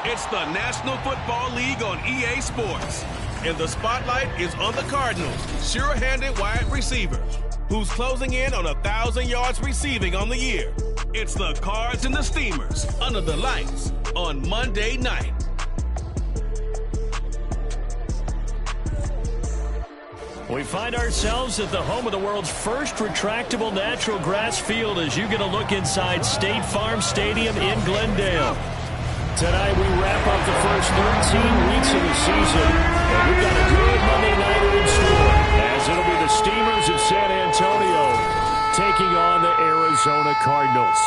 It's the National Football League on EA Sports. And the spotlight is on the Cardinals' sure-handed wide receiver, who's closing in on 1,000 yards receiving on the year. It's the Cards and the Steamers under the lights on Monday night. We find ourselves at the home of the world's first retractable natural grass field as you get a look inside State Farm Stadium in Glendale. Tonight we wrap up the first 13 weeks of the season, and we've got a good Monday nighter in store, as it'll be the Steamers of San Antonio taking on the Arizona Cardinals.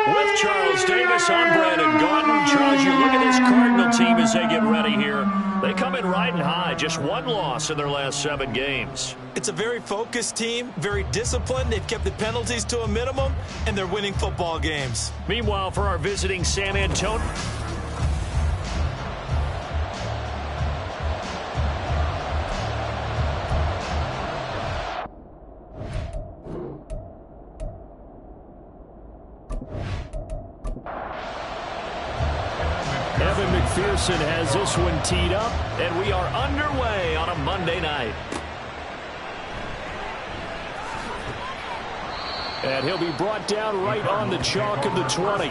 With Charles Davis, I'm Brandon Gaudin. Charles, you look at this Cardinal team as they get ready here. They come in riding high, just one loss in their last 7 games. It's a very focused team, very disciplined. They've kept the penalties to a minimum, and they're winning football games. Meanwhile, for our visiting San Antonio... Evan McPherson has this one teed up, and we are underway on a Monday night. And he'll be brought down right on the chalk of the 20.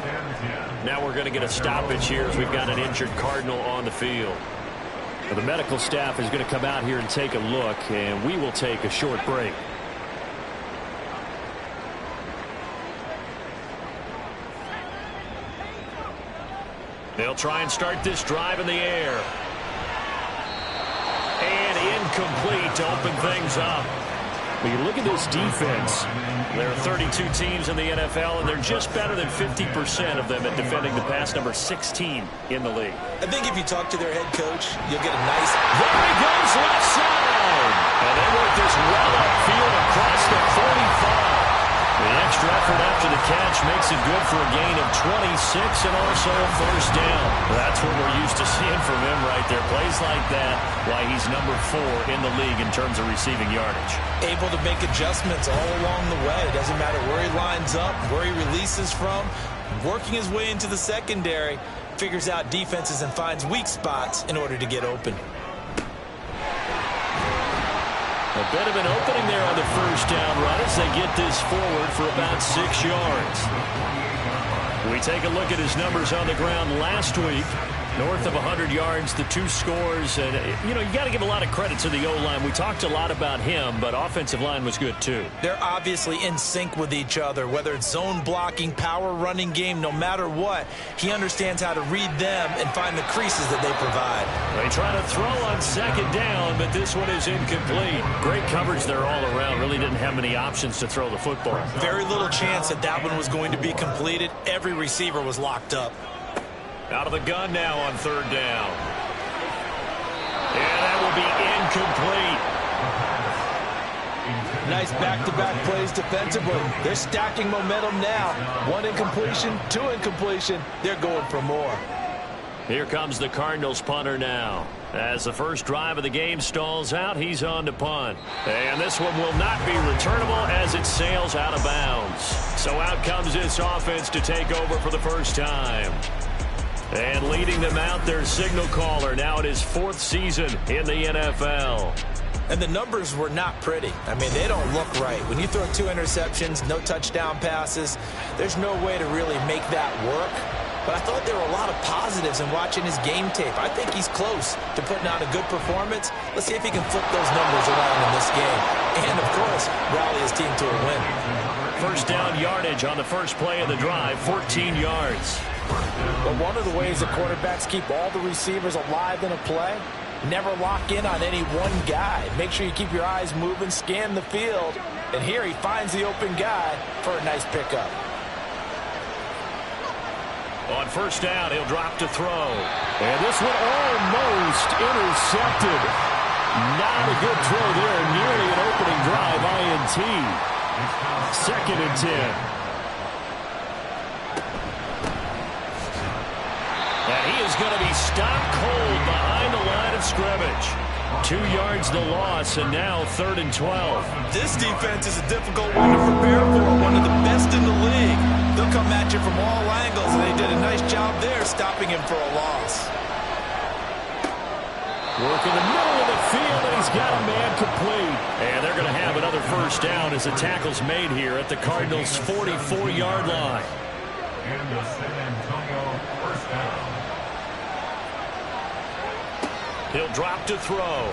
Now we're going to get a stoppage here as we've got an injured Cardinal on the field. Now the medical staff is going to come out here and take a look, and we will take a short break. They'll try and start this drive in the air. And incomplete to open things up. When you look at this defense, there are 32 teams in the NFL, and they're just better than 50% of them at defending the pass, number 16 in the league. I think if you talk to their head coach, you'll get a nice... There he goes, left side! And they work this well upfield across the 45. The extra effort after the catch makes it good for a gain of 26 and also a first down. That's what we're used to seeing from him right there. Plays like that, why he's number 4 in the league in terms of receiving yardage. Able to make adjustments all along the way. Doesn't matter where he lines up, where he releases from. Working his way into the secondary, figures out defenses and finds weak spots in order to get open. A bit of an opening there on the first down run as they get this forward for about 6 yards. We take a look at his numbers on the ground last week. North of 100 yards, the 2 scores. And, you know, you got to give a lot of credit to the O-line. We talked a lot about him, but offensive line was good, too. They're obviously in sync with each other, whether it's zone blocking, power running game, no matter what. He understands how to read them and find the creases that they provide. They try to throw on second down, but this one is incomplete. Great coverage there all around. Really didn't have many options to throw the football. Very little chance that that one was going to be completed. Every receiver was locked up. Out of the gun now on third down. And that will be incomplete. Nice back-to-back plays defensively. They're stacking momentum now. 1 incompletion, 2 incompletion. They're going for more. Here comes the Cardinals punter now. As the first drive of the game stalls out, he's on to punt. And this one will not be returnable as it sails out of bounds. So out comes this offense to take over for the first time. And leading them out, their signal caller, now in his 4th season in the NFL. And the numbers were not pretty. I mean, they don't look right. When you throw 2 interceptions, no touchdown passes, there's no way to really make that work. But I thought there were a lot of positives in watching his game tape. I think he's close to putting on a good performance. Let's see if he can flip those numbers around in this game. And, of course, rally his team to a win. First down yardage on the first play of the drive, 14 yards. But one of the ways that quarterbacks keep all the receivers alive in a play, never lock in on any one guy. Make sure you keep your eyes moving, scan the field. And here he finds the open guy for a nice pickup. On first down, he'll drop to throw. And this one almost intercepted. Not a good throw there. Nearly an opening drive, INT. 2nd and 10. And he is going to be stopped cold behind the line of scrimmage. 2 yards the loss, and now 3rd and 12. This defense is a difficult one to prepare for, one of the best in the league. They'll come at you from all angles, and they did a nice job there stopping giving him for a loss. Work in the middle of the field, and he's got a man complete. And they're going to have another first down as the tackle's made here at the Cardinals' 44-yard line. And the San Antonio first down. He'll drop to throw.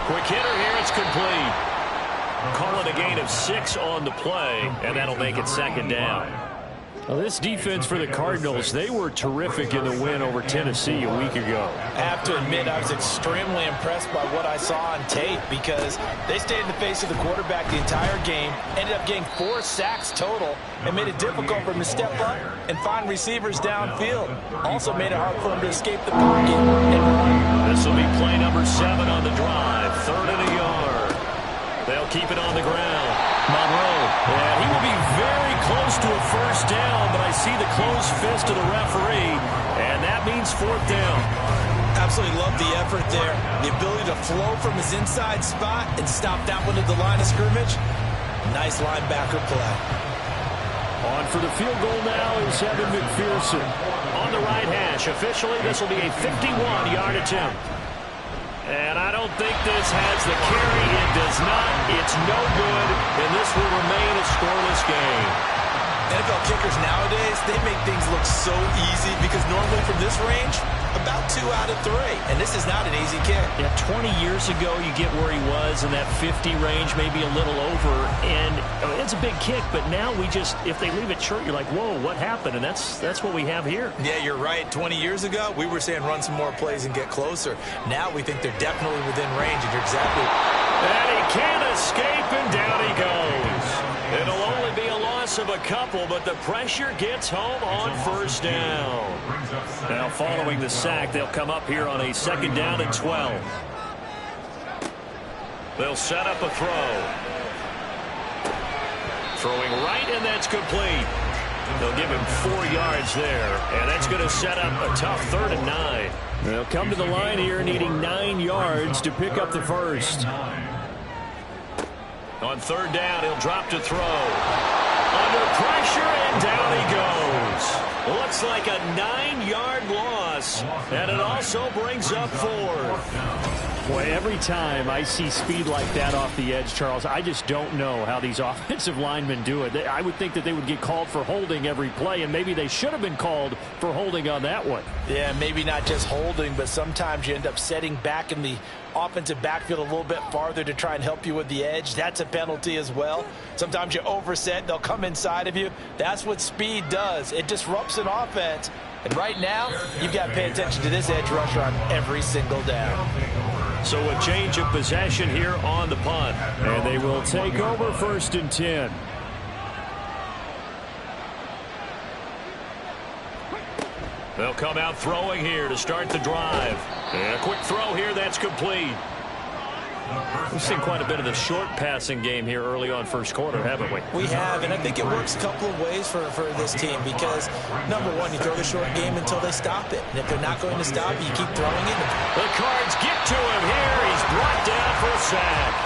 Quick hitter here, it's complete. Call it a gain of 6 on the play, and that'll make it second down. Well, this defense for the Cardinals, they were terrific in the win over Tennessee a week ago. I have to admit, I was extremely impressed by what I saw on tape because they stayed in the face of the quarterback the entire game, ended up getting 4 sacks total, and made it difficult for him to step up and find receivers downfield. Also made it hard for him to escape the pocket and run. This will be play number 7 on the drive, 3rd and a yard. They'll keep it on the ground. Monroe, and he will be very close to a first down, but I see the closed fist of the referee, and that means 4th down. Absolutely love the effort there. The ability to flow from his inside spot and stop that one at the line of scrimmage. Nice linebacker play. On for the field goal now is Evan McPherson. On the right hash, officially this will be a 51-yard attempt. And I don't think this has the carry. It does not. It's no good, and this will remain a scoreless game. NFL kickers nowadays, they make things look so easy because normally from this range, about 2 out of 3. And this is not an easy kick. Yeah, 20 years ago, you get where he was in that 50 range, maybe a little over. And it's a big kick, but now we just, if they leave it short, you're like, whoa, what happened? And that's what we have here. Yeah, you're right. 20 years ago, we were saying run some more plays and get closer. Now we think they're definitely within range, and you're exactly. And he can't escape, and down he goes. It'll only be a loss of a couple, but the pressure gets home on first down. Now following the sack, they'll come up here on a 2nd down and 12. They'll set up a throw. Throwing right, and that's complete. They'll give him 4 yards there, and that's going to set up a tough 3rd and 9. They'll come to the line here needing 9 yards to pick up the first. On 3rd down, he'll drop to throw. Under pressure, and down he goes. Looks like a 9-yard loss, and it also brings up 4th. Boy, every time I see speed like that off the edge, Charles, I just don't know how these offensive linemen do it. I would think that they would get called for holding every play, and maybe they should have been called for holding on that one. Yeah, maybe not just holding, but sometimes you end up setting back in the offensive backfield a little bit farther to try and help you with the edge. That's a penalty as well. Sometimes you overset, they'll come inside of you. That's what speed does. It disrupts an offense. And right now, you've got to pay attention to this edge rusher on every single down. So a change of possession here on the punt. And they will take over 1st and 10. They'll come out throwing here to start the drive. And a quick throw here, that's complete. We've seen quite a bit of the short passing game here early on first quarter, haven't we? We have, and I think it works a couple of ways for this team because, number one, you throw the short game until they stop it. And if they're not going to stop it, you keep throwing it. The Cards get to him here. He's brought down for a sack.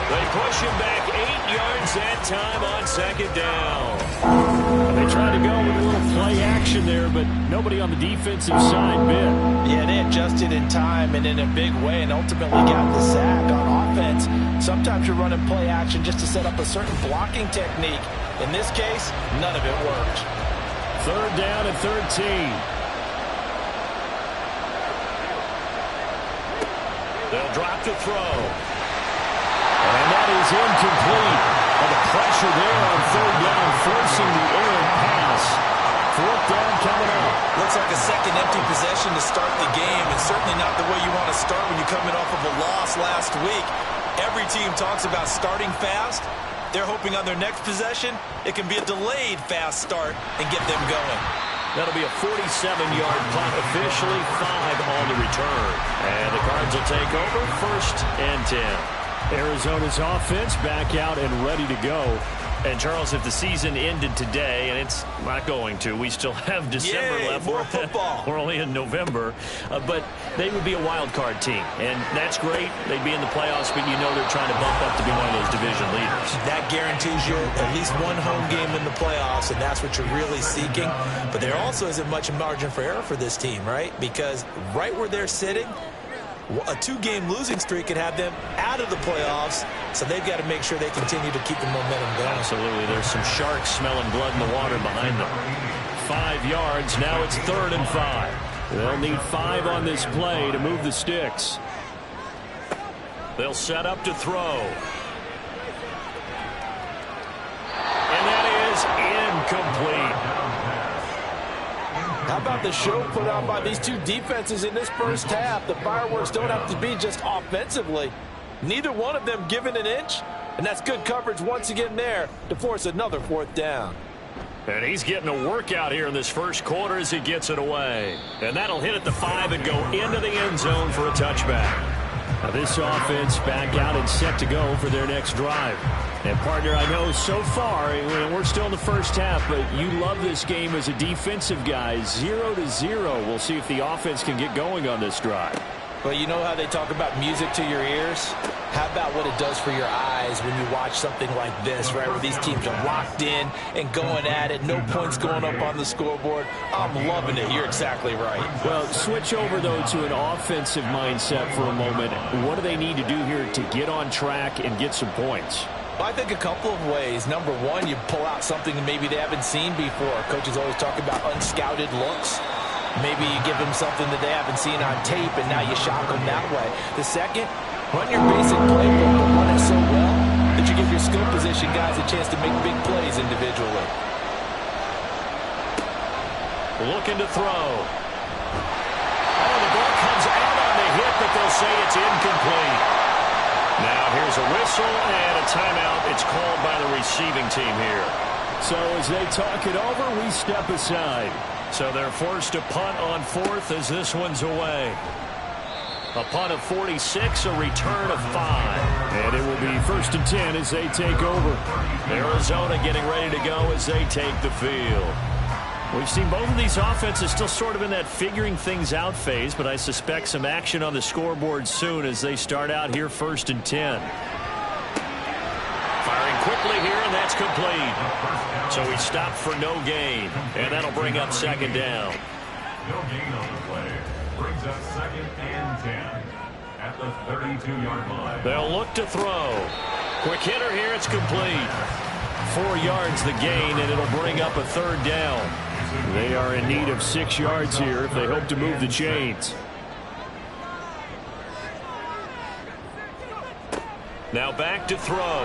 They push him back 8 yards that time on 2nd down. They tried to go with a little play action there, but nobody on the defensive side bit. Yeah, they adjusted in time and in a big way and ultimately got the sack on offense. Sometimes you're running play action just to set up a certain blocking technique. In this case, none of it worked. 3rd down and 13. They'll drop to throw. And that is incomplete. And the pressure there on 3rd down, forcing the errant pass. 4th down coming up. Looks like a second empty possession to start the game, and certainly not the way you want to start when you're coming off of a loss last week. Every team talks about starting fast. They're hoping on their next possession, it can be a delayed fast start and get them going. That'll be a 47-yard punt, officially 5 on the return. And the Cards will take over 1st and 10. Arizona's offense back out and ready to go. And, Charles, if the season ended today, and it's not going to, we still have December left. More football. We're only in November. But they would be a wild card team. And that's great. They'd be in the playoffs, but you know they're trying to bump up to be one of those division leaders. That guarantees you at least one home game in the playoffs, and that's what you're really seeking. But there also isn't much margin for error for this team, right? Because right where they're sitting, a 2-game losing streak could have them out of the playoffs, so they've got to make sure they continue to keep the momentum going. Absolutely. There's some sharks smelling blood in the water behind them. 5 yards. Now it's 3rd and 5. They'll need 5 on this play to move the sticks. They'll set up to throw. And that is incomplete. How about the show put on by these two defenses in this first half? The fireworks don't have to be just offensively. Neither one of them given an inch, and that's good coverage once again there to force another 4th down. And he's getting a workout here in this first quarter as he gets it away. And that'll hit at the 5 and go into the end zone for a touchback. Now this offense back out and set to go for their next drive. And, partner, I know so far, we're still in the first half, but you love this game as a defensive guy. 0-0. We'll see if the offense can get going on this drive. Well, you know how they talk about music to your ears? How about what it does for your eyes when you watch something like this, right, where these teams are locked in and going at it, no points going up on the scoreboard? I'm loving it. You're exactly right. Well, switch over, though, to an offensive mindset for a moment. What do they need to do here to get on track and get some points? I think a couple of ways. Number one, you pull out something that maybe they haven't seen before. Coaches always talk about unscouted looks. Maybe you give them something that they haven't seen on tape, and now you shock them that way. The second, run your basic playbook, but run it so well that you give your skill position guys a chance to make big plays individually. Looking to throw. Oh, the ball comes out on the hit, but they'll say it's incomplete. Now here's a whistle and a timeout. It's called by the receiving team here. So as they talk it over, we step aside. So they're forced to punt on 4th as this one's away. A punt of 46, a return of 5. And it will be 1st and 10 as they take over. Arizona getting ready to go as they take the field. We've seen both of these offenses still sort of in that figuring things out phase, but I suspect some action on the scoreboard soon as they start out here 1st and 10. Firing quickly here, and that's complete. So he stopped for no gain, and that'll bring up 2nd down. No gain on the play. Brings up 2nd and 10 at the 32-yard line. They'll look to throw. Quick hitter here, it's complete. 4 yards the gain, and it'll bring up a 3rd down. They are in need of 6 yards here if they hope to move the chains. Now back to throw.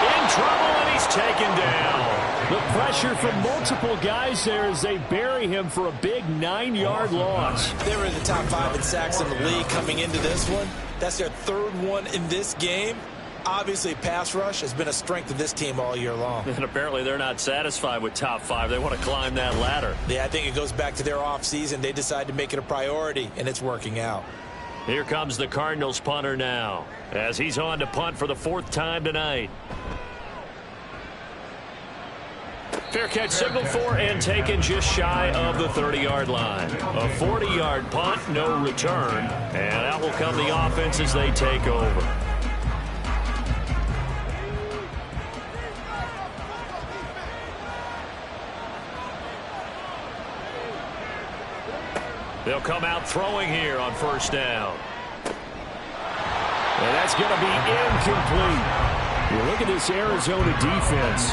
In trouble, and he's taken down. The pressure from multiple guys there as they bury him for a big 9-yard loss. They were in the top 5 in sacks in the league coming into this one. That's their 3rd one in this game. Obviously, pass rush has been a strength of this team all year long. And apparently they're not satisfied with top 5. They want to climb that ladder. Yeah, I think it goes back to their offseason. They decided to make it a priority, and it's working out. Here comes the Cardinals punter now as he's on to punt for the 4th time tonight. Fair catch signaled for and taken just shy of the 30-yard line. A 40-yard punt, no return. And out will come the offense as they take over. They'll come out throwing here on 1st down. And that's going to be incomplete. You look at this Arizona defense.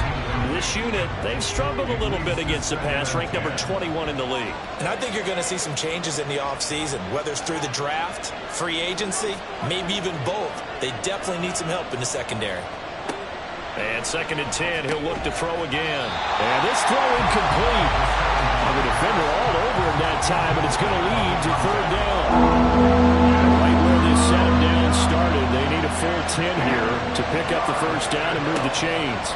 This unit, they've struggled a little bit against the pass, ranked number 21 in the league. And I think you're going to see some changes in the offseason, whether it's through the draft, free agency, maybe even both. They definitely need some help in the secondary. And 2nd and 10, he'll look to throw again. And this throw incomplete. The defender all over him that time, but it's going to lead to 3rd down. Right where this set him down started, they need a full 10 here to pick up the 1st down and move the chains.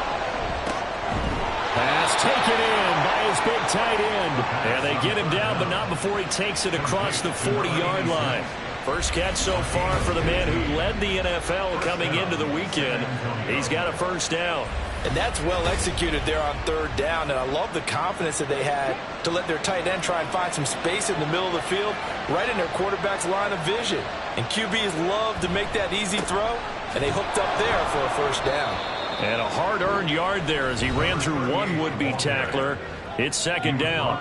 Pass taken in by his big tight end. And they get him down, but not before he takes it across the 40-yard line. First catch so far for the man who led the NFL coming into the weekend. He's got a first down. And that's well executed there on third down. And I love the confidence that they had to let their tight end try and find some space in the middle of the field, right in their quarterback's line of vision. And QBs love to make that easy throw, and they hooked up there for a first down. And a hard-earned yard there as he ran through one would-be tackler. It's second down.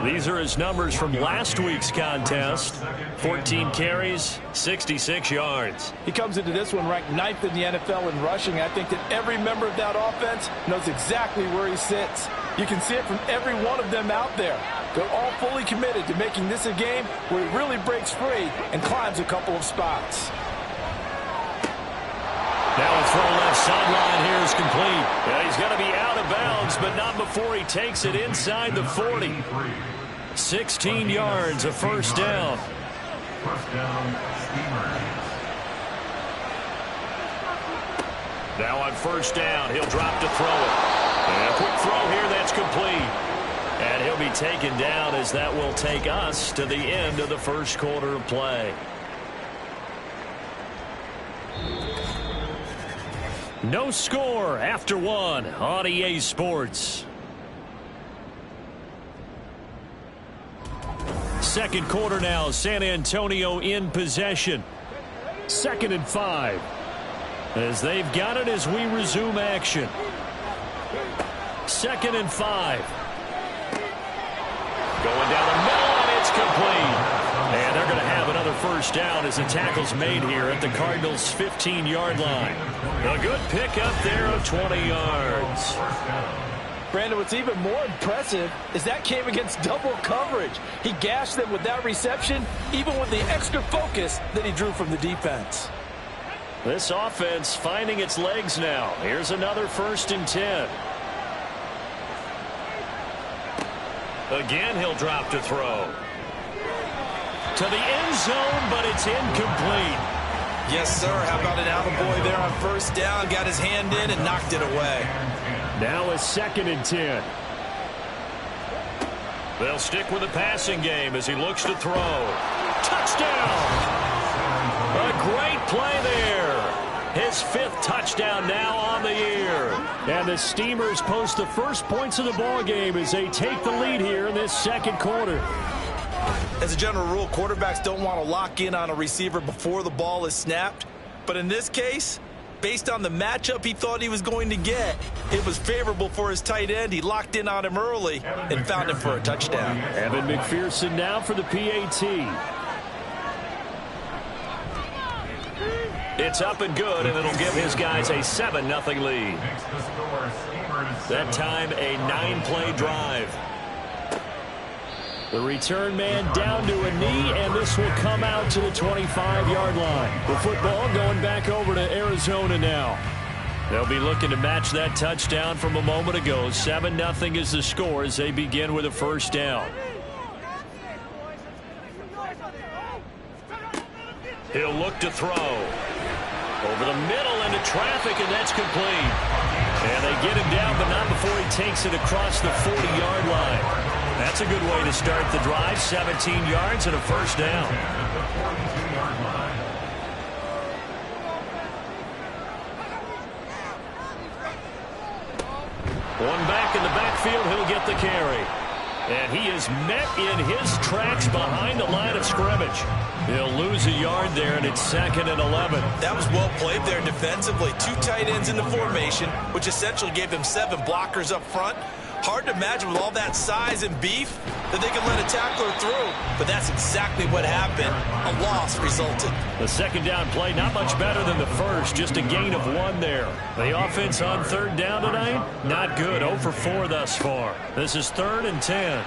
These are his numbers from last week's contest. 14 carries, 66 yards. He comes into this one ranked 9th in the NFL in rushing. I think that every member of that offense knows exactly where he sits. You can see it from every one of them out there. They're all fully committed to making this a game where he really breaks free and climbs a couple of spots. Now a throw left sideline here is complete. Yeah, he's going to be out of bounds, but not before he takes it inside the 40. 16 yards, a first down. First down, Steamer. Now on first down, he'll drop to throw it. And a quick throw here, that's complete. And he'll be taken down as that will take us to the end of the first quarter of play. No score after one on EA Sports. Second quarter now, San Antonio in possession. 2nd and 5. As they've got it as we resume action. 2nd and 5. Going down the middle, and it's complete. And they're going to have another first down as the tackle's made here at the Cardinals' 15-yard line. A good pickup there of 20 yards. Brandon, what's even more impressive is that came against double coverage. He gashed them with that reception, even with the extra focus that he drew from the defense. This offense finding its legs now. Here's another 1st and 10. Again, he'll drop to throw. To the end zone, but it's incomplete. Yes, sir. How about an attaboy there on first down? Got his hand in and knocked it away. Now a 2nd and 10. They'll stick with the passing game as he looks to throw. Touchdown! A great play there. His 5th touchdown now on the year. And the Steamers post the first points of the ball game as they take the lead here in this second quarter. As a general rule, quarterbacks don't want to lock in on a receiver before the ball is snapped. But in this case, based on the matchup he thought he was going to get, it was favorable for his tight end. He locked in on him early and found him for a touchdown. Evan McPherson now for the PAT. It's up and good, and it'll give his guys a 7-0 lead. That time, a 9-play drive. The return man down to a knee, and this will come out to the 25-yard line. The football going back over to Arizona now. They'll be looking to match that touchdown from a moment ago. 7-0 is the score as they begin with a first down. He'll look to throw. Over the middle into traffic, and that's complete. And they get him down, but not before he takes it across the 40-yard line. That's a good way to start the drive. 17 yards and a first down. One back in the backfield, he'll get the carry. And he is met in his tracks behind the line of scrimmage. He'll lose a yard there, and it's 2nd and 11. That was well played there defensively. 2 tight ends in the formation, which essentially gave them 7 blockers up front. Hard to imagine with all that size and beef that they could let a tackler through. But that's exactly what happened. A loss resulted. The second down play, not much better than the first. Just a gain of 1 there. The offense on third down tonight, not good. 0 for 4 thus far. This is 3rd and 10. And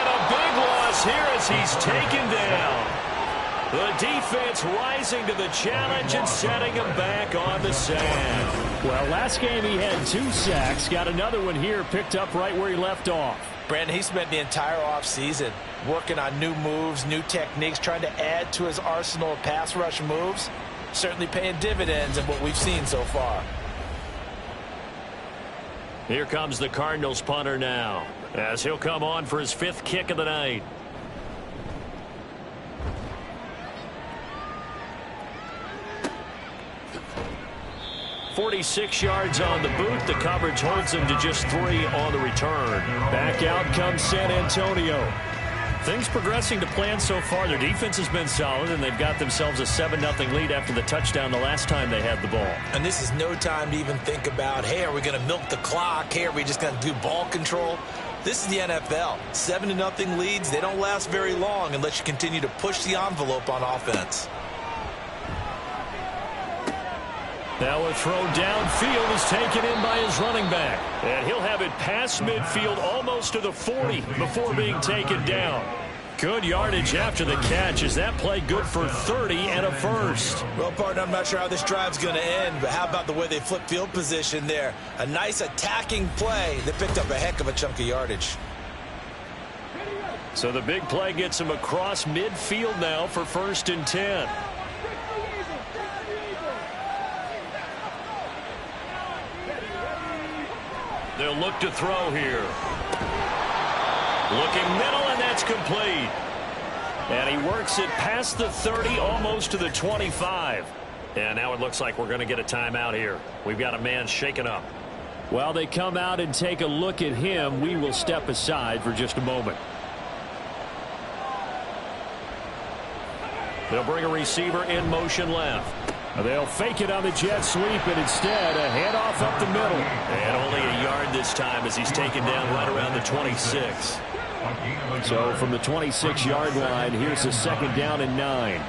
a big loss here as he's taken down. The defense rising to the challenge and setting him back on the sand. Well, last game he had 2 sacks. Got another one here, picked up right where he left off. Brandon, he spent the entire offseason working on new moves, new techniques, trying to add to his arsenal of pass rush moves. Certainly paying dividends in what we've seen so far. Here comes the Cardinals punter now, as he'll come on for his 5th kick of the night. 46 yards on the boot. The coverage holds him to just 3 on the return. Back out comes San Antonio. Things progressing to plan so far. Their defense has been solid, and they've got themselves a 7-0 lead after the touchdown the last time they had the ball. And this is no time to even think about, hey, are we going to milk the clock? Hey, are we just going to do ball control? This is the NFL. 7-0 leads, they don't last very long unless you continue to push the envelope on offense. Now a throw downfield is taken in by his running back. And he'll have it past midfield almost to the 40 before being taken down. Good yardage after the catch. Is that play good for 30 and a first? Well, partner, I'm not sure how this drive's going to end, but how about the way they flip field position there? A nice attacking play that picked up a heck of a chunk of yardage. So the big play gets him across midfield now for 1st and 10. They'll look to throw here. Looking middle, and that's complete. And he works it past the 30, almost to the 25. And now it looks like we're going to get a timeout here. We've got a man shaken up. While they come out and take a look at him, we will step aside for just a moment. They'll bring a receiver in motion left. They'll fake it on the jet sweep, and instead a handoff up the middle. And only a yard this time as he's taken down right around the 26. So from the 26-yard line, here's a 2nd down and 9.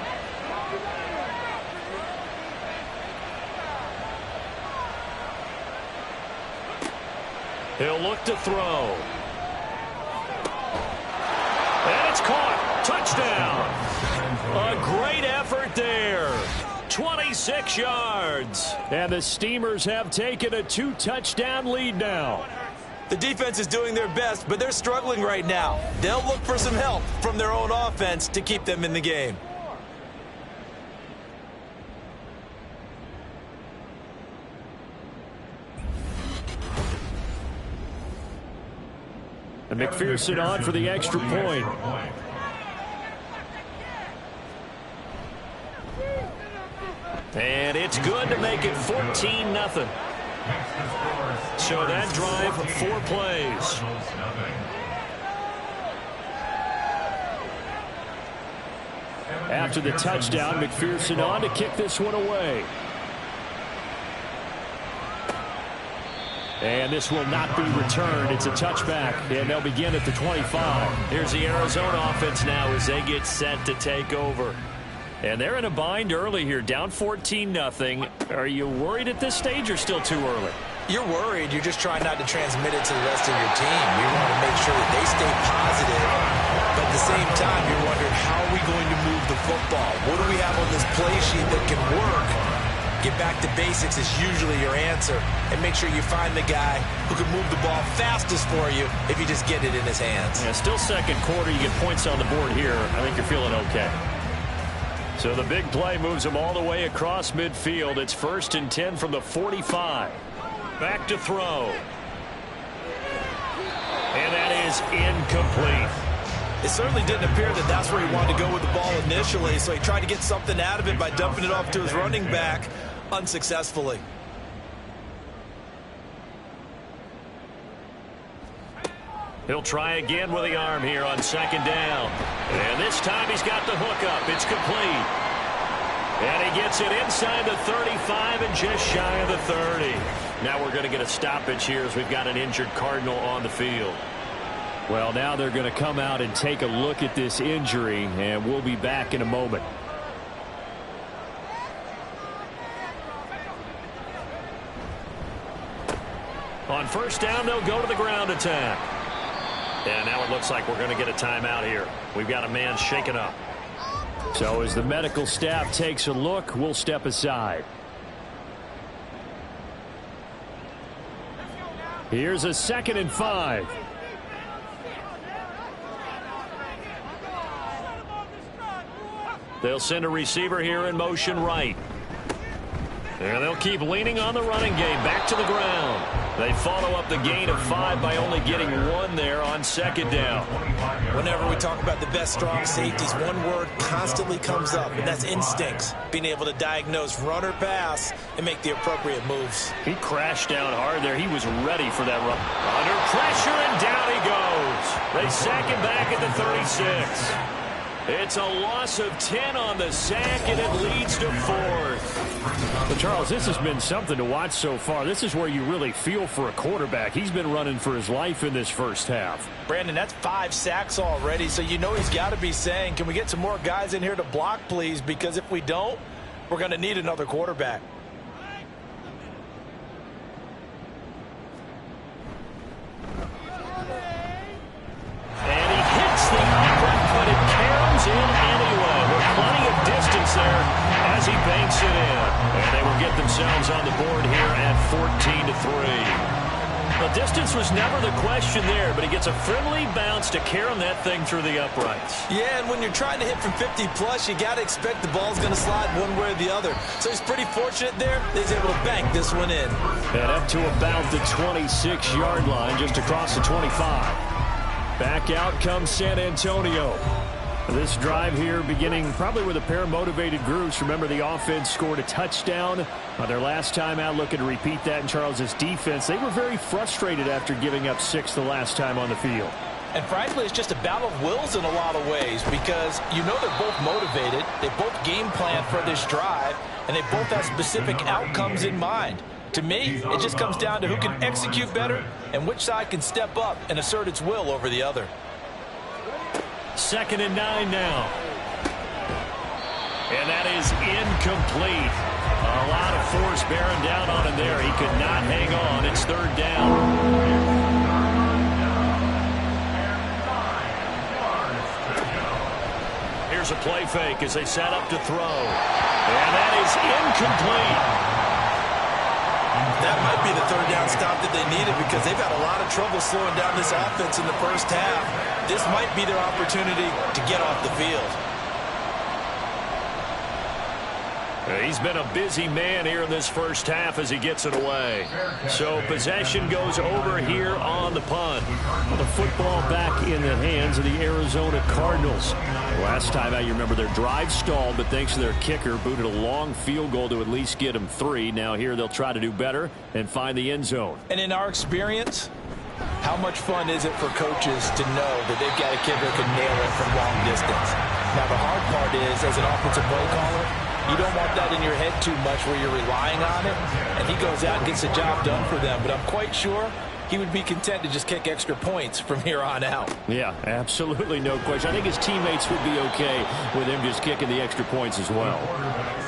He'll look to throw. And it's caught. Touchdown. A great effort there. 26 yards. And the Steamers have taken a 2-touchdown lead now. The defense is doing their best, but they're struggling right now. They'll look for some help from their own offense to keep them in the game. And McPherson on for the extra point. And it's good to make it 14-0. So that drive, 4 plays. After the touchdown, McPherson on to kick this one away. And this will not be returned. It's a touchback, and they'll begin at the 25. Here's the Arizona offense now as they get set to take over. And they're in a bind early here, down 14-0. Are you worried at this stage or still too early? You're worried. You're just trying not to transmit it to the rest of your team. You want to make sure that they stay positive. But at the same time, you're wondering, how are we going to move the football? What do we have on this play sheet that can work? Get back to basics is usually your answer. And make sure you find the guy who can move the ball fastest for you if you just get it in his hands. Yeah, still second quarter. You get points on the board here. I think you're feeling okay. So the big play moves them all the way across midfield. It's 1st and 10 from the 45. Back to throw. And that is incomplete. It certainly didn't appear that that's where he wanted to go with the ball initially, so he tried to get something out of it by dumping it off to his running back unsuccessfully. He'll try again with the arm here on 2nd down. And this time he's got the hook up. It's complete. And he gets it inside the 35 and just shy of the 30. Now we're going to get a stoppage here as we've got an injured Cardinal on the field. Well, now they're going to come out and take a look at this injury, and we'll be back in a moment. On 1st down, they'll go to the ground attack. And now it looks like we're going to get a timeout here. We've got a man shaken up. So as the medical staff takes a look, we'll step aside. Here's a 2nd and 5. They'll send a receiver here in motion right. And they'll keep leaning on the running game. Back to the ground. They follow up the gain of 5 by only getting 1 there on second down. Whenever we talk about the best strong safeties, one word constantly comes up, and that's instincts. Being able to diagnose run or pass and make the appropriate moves. He crashed down hard there. He was ready for that run. Under pressure, and down he goes. They sack him back at the 36. It's a loss of 10 on the sack, and it leads to 4th. But, Charles, this has been something to watch so far. This is where you really feel for a quarterback. He's been running for his life in this first half. Brandon, that's 5 sacks already, so you know he's got to be saying, can we get some more guys in here to block, please? Because if we don't, we're going to need another quarterback. And he hits the upright, but it caroms in anyway. With plenty of distance there as he banks it in. And they will get themselves on the board here at 14-3. The distance was never the question there, but he gets a friendly bounce to carom that thing through the uprights. Yeah, and when you're trying to hit from 50-plus, you got to expect the ball's going to slide one way or the other. So he's pretty fortunate there. He's able to bank this one in. And up to about the 26-yard line, just across the 25. Back out comes San Antonio. This drive here beginning probably with a pair of motivated groups. Remember, the offense scored a touchdown on their last time out. Looking to repeat that in Charles's defense. They were very frustrated after giving up 6 the last time on the field. And frankly, it's just a battle of wills in a lot of ways because you know they're both motivated. They both game plan for this drive, and they both have specific outcomes in mind. To me, it just comes down to who can execute better and which side can step up and assert its will over the other. 2nd and 9 now. And that is incomplete. A lot of force bearing down on him there. He could not hang on. It's 3rd down. Here's a play fake as they set up to throw. And that is incomplete. That might be the 3rd down stop that they needed because they've had a lot of trouble slowing down this offense in the first half. This might be their opportunity to get off the field. He's been a busy man here in this first half as he gets it away. So possession goes over here on the punt. The football back in the hands of the Arizona Cardinals. Last time out, you remember their drive stalled, but thanks to their kicker, booted a long field goal to at least get them 3. Now here they'll try to do better and find the end zone. And in our experience, how much fun is it for coaches to know that they've got a kid that can nail it from long distance? Now the hard part is, as an offensive play caller, you don't want that in your head too much where you're relying on it, and he goes out and gets the job done for them. But I'm quite sure he would be content to just kick extra points from here on out. Yeah, absolutely no question. I think his teammates would be okay with him just kicking the extra points as well.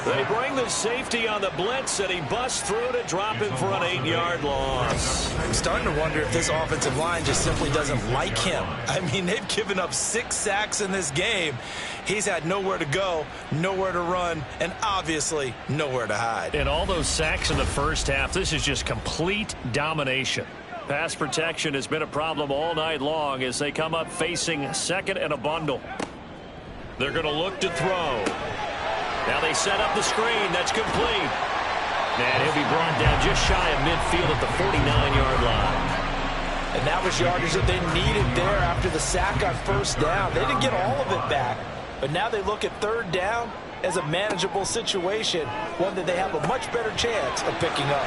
They bring the safety on the blitz, and he busts through to drop him for an 8-yard loss. I'm starting to wonder if this offensive line just simply doesn't like him. I mean, they've given up 6 sacks in this game. He's had nowhere to go, nowhere to run, and obviously nowhere to hide. And all those sacks in the first half, this is just complete domination. Pass protection has been a problem all night long as they come up facing 2nd and a bundle. They're going to look to throw. Now they set up the screen. That's complete. And he'll be brought down just shy of midfield at the 49-yard line. And that was yardage that they needed there after the sack on 1st down. They didn't get all of it back, but now they look at 3rd down as a manageable situation, one that they have a much better chance of picking up.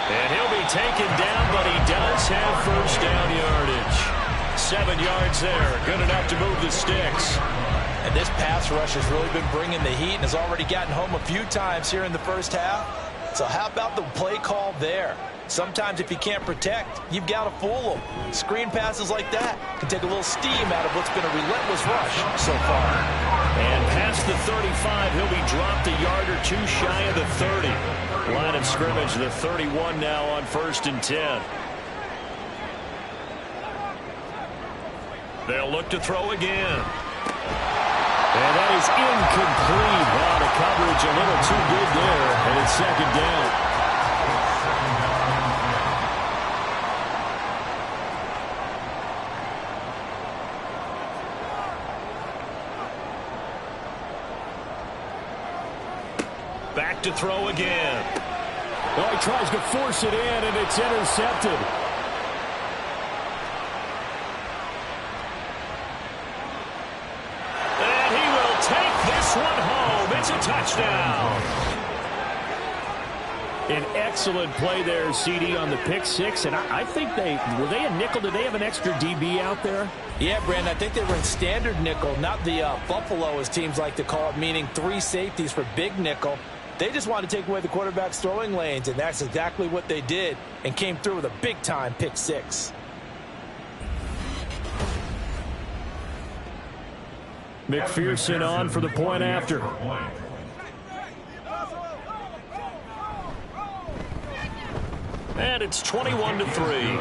And he'll be taken down, but he does have 1st down yardage. 7 yards there, good enough to move the sticks. And this pass rush has really been bringing the heat and has already gotten home a few times here in the first half. So how about the play call there? Sometimes if you can't protect, you've got to fool them. Screen passes like that can take a little steam out of what's been a relentless rush so far. And past the 35, he'll be dropped a yard or 2 shy of the 30. Line of scrimmage, the 31 now on 1st and 10. They'll look to throw again. And that is incomplete. Wow, the coverage a little too good there, and it's 2nd down. Back to throw again. Oh, he tries to force it in, and it's intercepted. And he will take this one home. It's a touchdown. An excellent play there, CD, on the pick six. And I think were they a nickel? Did they have an extra DB out there? Yeah, Brandon, I think they were in standard nickel, not the Buffalo, as teams like to call it, meaning 3 safeties for big nickel. They just wanted to take away the quarterback's throwing lanes, and that's exactly what they did, and came through with a big-time pick six. McPherson on for the point after. And it's 21-3.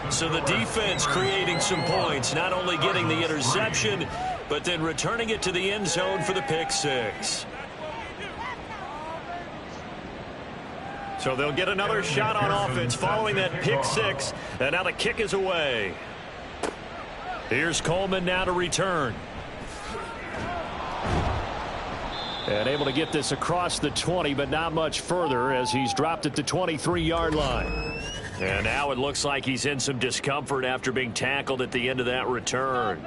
So the defense creating some points, not only getting the interception, but then returning it to the end zone for the pick six. So they'll get another shot on offense following that pick six, and now the kick is away. Here's Coleman now to return. And able to get this across the 20, but not much further as he's dropped at the 23-yard line. And now it looks like he's in some discomfort after being tackled at the end of that return.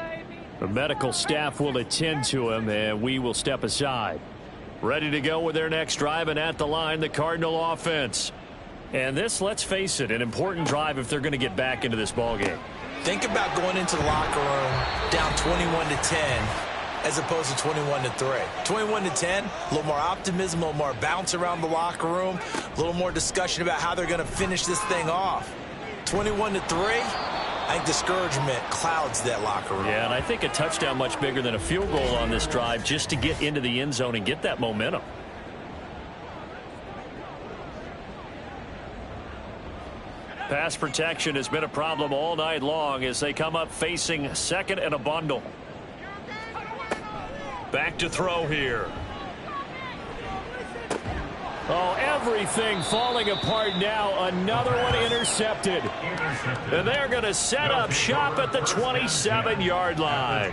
The medical staff will attend to him, and we will step aside. Ready to go with their next drive, and at the line, the Cardinal offense. And this, let's face it, an important drive if they're going to get back into this ballgame. Think about going into the locker room down 21-10 as opposed to 21-3. 21-10, a little more optimism, a little more bounce around the locker room, a little more discussion about how they're going to finish this thing off. 21-3, I think discouragement clouds that locker room. Yeah, and I think a touchdown much bigger than a field goal on this drive just to get into the end zone and get that momentum. Pass protection has been a problem all night long as they come up facing second and a bundle. Back to throw here. Oh, everything falling apart now. Another one intercepted. And they're going to set up shop at the 27-yard line.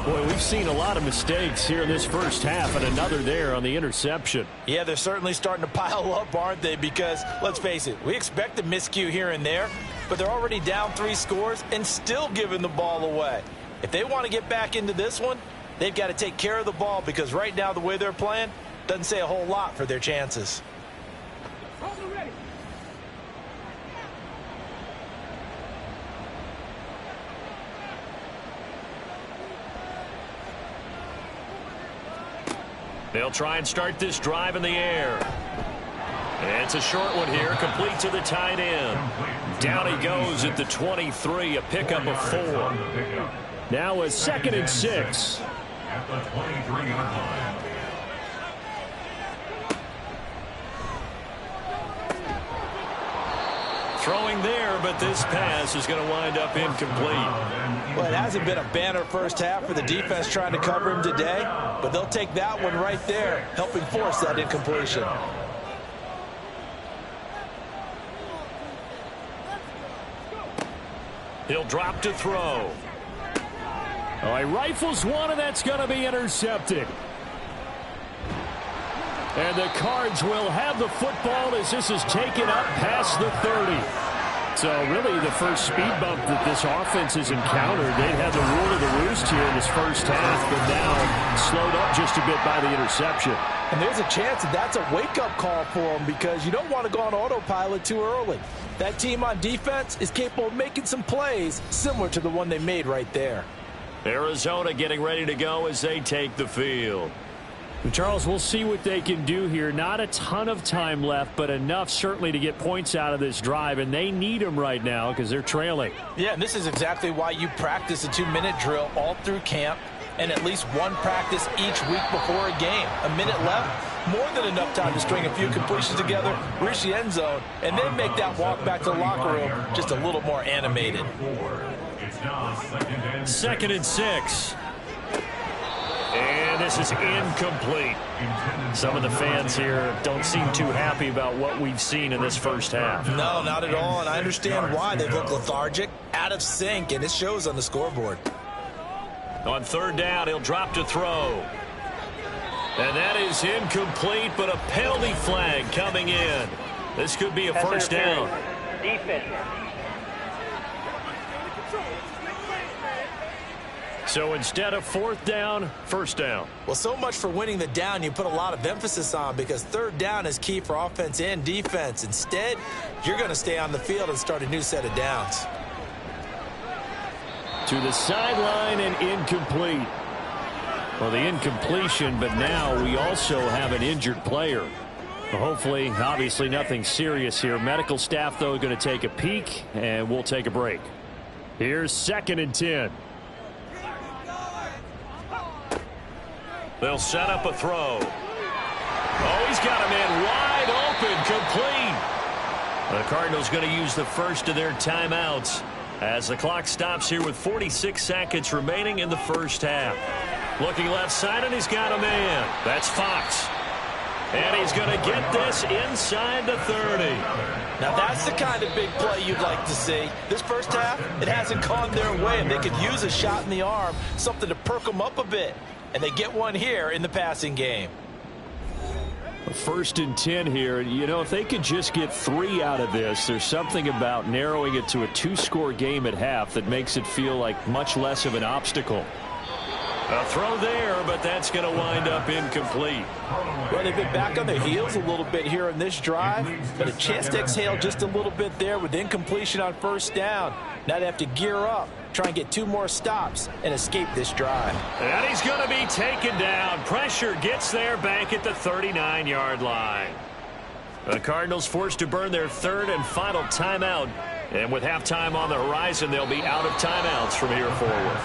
Boy, we've seen a lot of mistakes here in this first half, and another there on the interception. Yeah, they're certainly starting to pile up, aren't they? Because, let's face it, we expect a miscue here and there, but they're already down 3 scores and still giving the ball away. If they want to get back into this one, they've got to take care of the ball, because right now the way they're playing doesn't say a whole lot for their chances. They'll try and start this drive in the air. And it's a short one here, complete to the tight end. Down he goes at the 23, a pickup of 4. Now a 2nd and 6. At the 23-yard line. Throwing there, but this pass is going to wind up incomplete. Well, it hasn't been a banner first half for the defense trying to cover him today, but they'll take that one right there, helping force that incompletion. He'll drop to throw. Oh, he rifles one, and that's going to be intercepted. And the Cards will have the football as this is taken up past the 30. So really the first speed bump that this offense has encountered. They've had the rule of the roost here in this first half, but now slowed up just a bit by the interception. And there's a chance that that's a wake-up call for them, because you don't want to go on autopilot too early. That team on defense is capable of making some plays similar to the one they made right there. Arizona getting ready to go as they take the field. Charles, we'll see what they can do here. Not a ton of time left, but enough certainly to get points out of this drive, and they need them right now because they're trailing. Yeah, and this is exactly why you practice a 2-minute drill all through camp and at least one practice each week before a game. A minute left, more than enough time to string a few completions together, reach the end zone, and then make that walk back to the locker room just a little more animated. Second and 6. And this is incomplete. Some of the fans here don't seem too happy about what we've seen in this first half. No, not at all, and I understand why. They look lethargic, out of sync, and it shows on the scoreboard. On 3rd down, he'll drop to throw. And that is incomplete, but a penalty flag coming in. This could be a first down. Defense. So instead of fourth down, first down. Well, so much for winning the down you put a lot of emphasis on, because third down is key for offense and defense. Instead, you're going to stay on the field and start a new set of downs. To the sideline and incomplete. Well, the incompletion, but now we also have an injured player. Well, hopefully, obviously nothing serious here. Medical staff, though, going to take a peek, and we'll take a break. Here's 2nd and 10. They'll set up a throw. Oh, he's got a man wide open, complete. The Cardinals going to use the first of their timeouts as the clock stops here with 46 seconds remaining in the first half. Looking left side, and he's got a man. That's Fox. And he's going to get this inside the 30. Now, that's the kind of big play you'd like to see. This first half, it hasn't gone their way, and they could use a shot in the arm, something to perk them up a bit. And they get one here in the passing game. 1st and 10 here. You know, if they could just get 3 out of this, there's something about narrowing it to a 2-score game at half that makes it feel like much less of an obstacle. A throw there, but that's going to wind up incomplete. Well, they've been back on their heels a little bit here in this drive, but a chance to exhale just a little bit there with incompletion on first down. Now they have to gear up, try and get 2 more stops, and escape this drive. And he's going to be taken down. Pressure gets there back at the 39-yard line. The Cardinals forced to burn their 3rd and final timeout. And with halftime on the horizon, they'll be out of timeouts from here forward.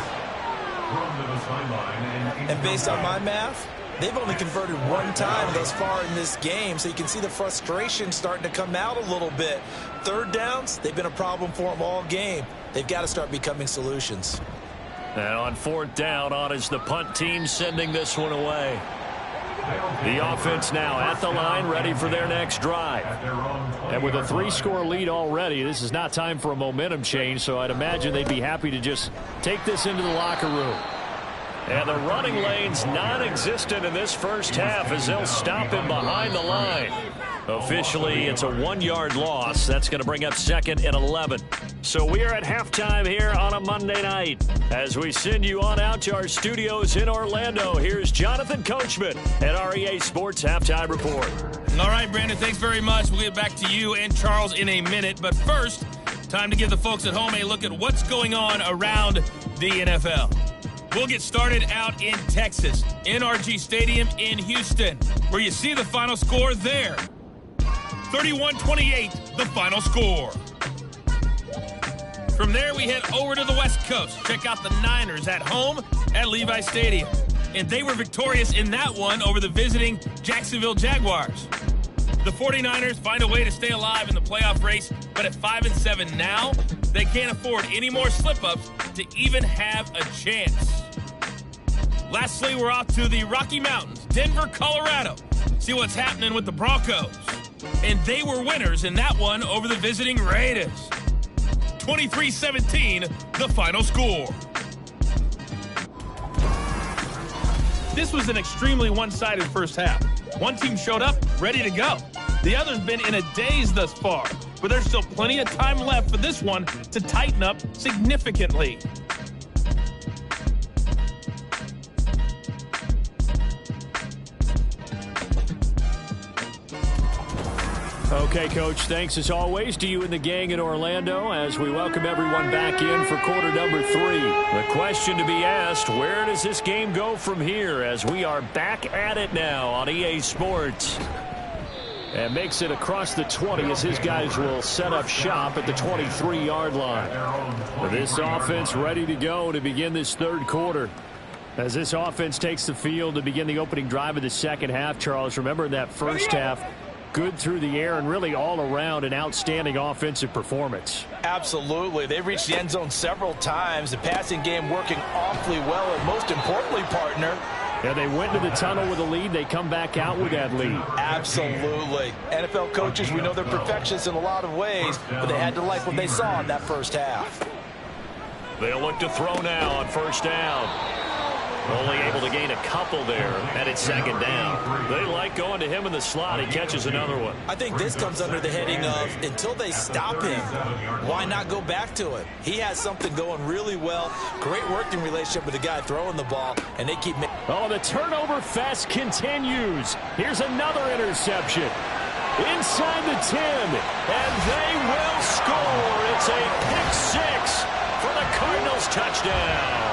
And based on my math, they've only converted 1 time thus far in this game, so you can see the frustration starting to come out a little bit. Third downs, they've been a problem for them all game. They've got to start becoming solutions. And on 4th down, on is the punt team sending this one away. The offense now at the line, ready for their next drive. And with a 3-score lead already, this is not time for a momentum change, so I'd imagine they'd be happy to just take this into the locker room. And the running lane's non-existent in this first half as they'll stop him behind the line. Officially, it's a 1-yard loss. That's going to bring up 2nd and 11. So we are at halftime here on a Monday night. As we send you on out to our studios in Orlando, here's Jonathan Coachman at our EA Sports Halftime Report. All right, Brandon, thanks very much. We'll get back to you and Charles in a minute. But first, time to give the folks at home a look at what's going on around the NFL. We'll get started out in Texas, NRG Stadium in Houston, where you see the final score there. 31-28, the final score. From there, we head over to the West Coast. Check out the Niners at home at Levi Stadium. And they were victorious in that one over the visiting Jacksonville Jaguars. The 49ers find a way to stay alive in the playoff race, but at 5-7 now, they can't afford any more slip-ups to even have a chance. Lastly, we're off to the Rocky Mountains, Denver, Colorado. See what's happening with the Broncos. And they were winners in that one over the visiting Raiders. 23-17, the final score. This was an extremely one-sided first half. One team showed up, ready to go. The other's been in a daze thus far, but there's still plenty of time left for this one to tighten up significantly. Okay, Coach, thanks as always to you and the gang in Orlando as we welcome everyone back in for quarter number 3. The question to be asked, where does this game go from here as we are back at it now on EA Sports? And makes it across the 20 as his guys will set up shop at the 23-yard line. This offense ready to go to begin this third quarter. As this offense takes the field to begin the opening drive of the second half, Charles, remember in that first half, good through the air and really all around an outstanding offensive performance. Absolutely. They've reached the end zone several times. The passing game working awfully well, and most importantly, partner, yeah, they went to the tunnel with a lead. They come back out with that lead. Absolutely. NFL coaches, we know they're perfectionists in a lot of ways, but they had to like what they saw in that first half. They'll look to throw now on first down. Only able to gain a couple there, and it's second down. They like going to him in the slot. He catches another one. I think this comes under the heading of, until they stop him, why not go back to it? He has something going really well. Great working relationship with the guy throwing the ball, and they keep making. Oh, the turnover fest continues. Here's another interception. Inside the 10, and they will score. It's a pick six for the Cardinals touchdown.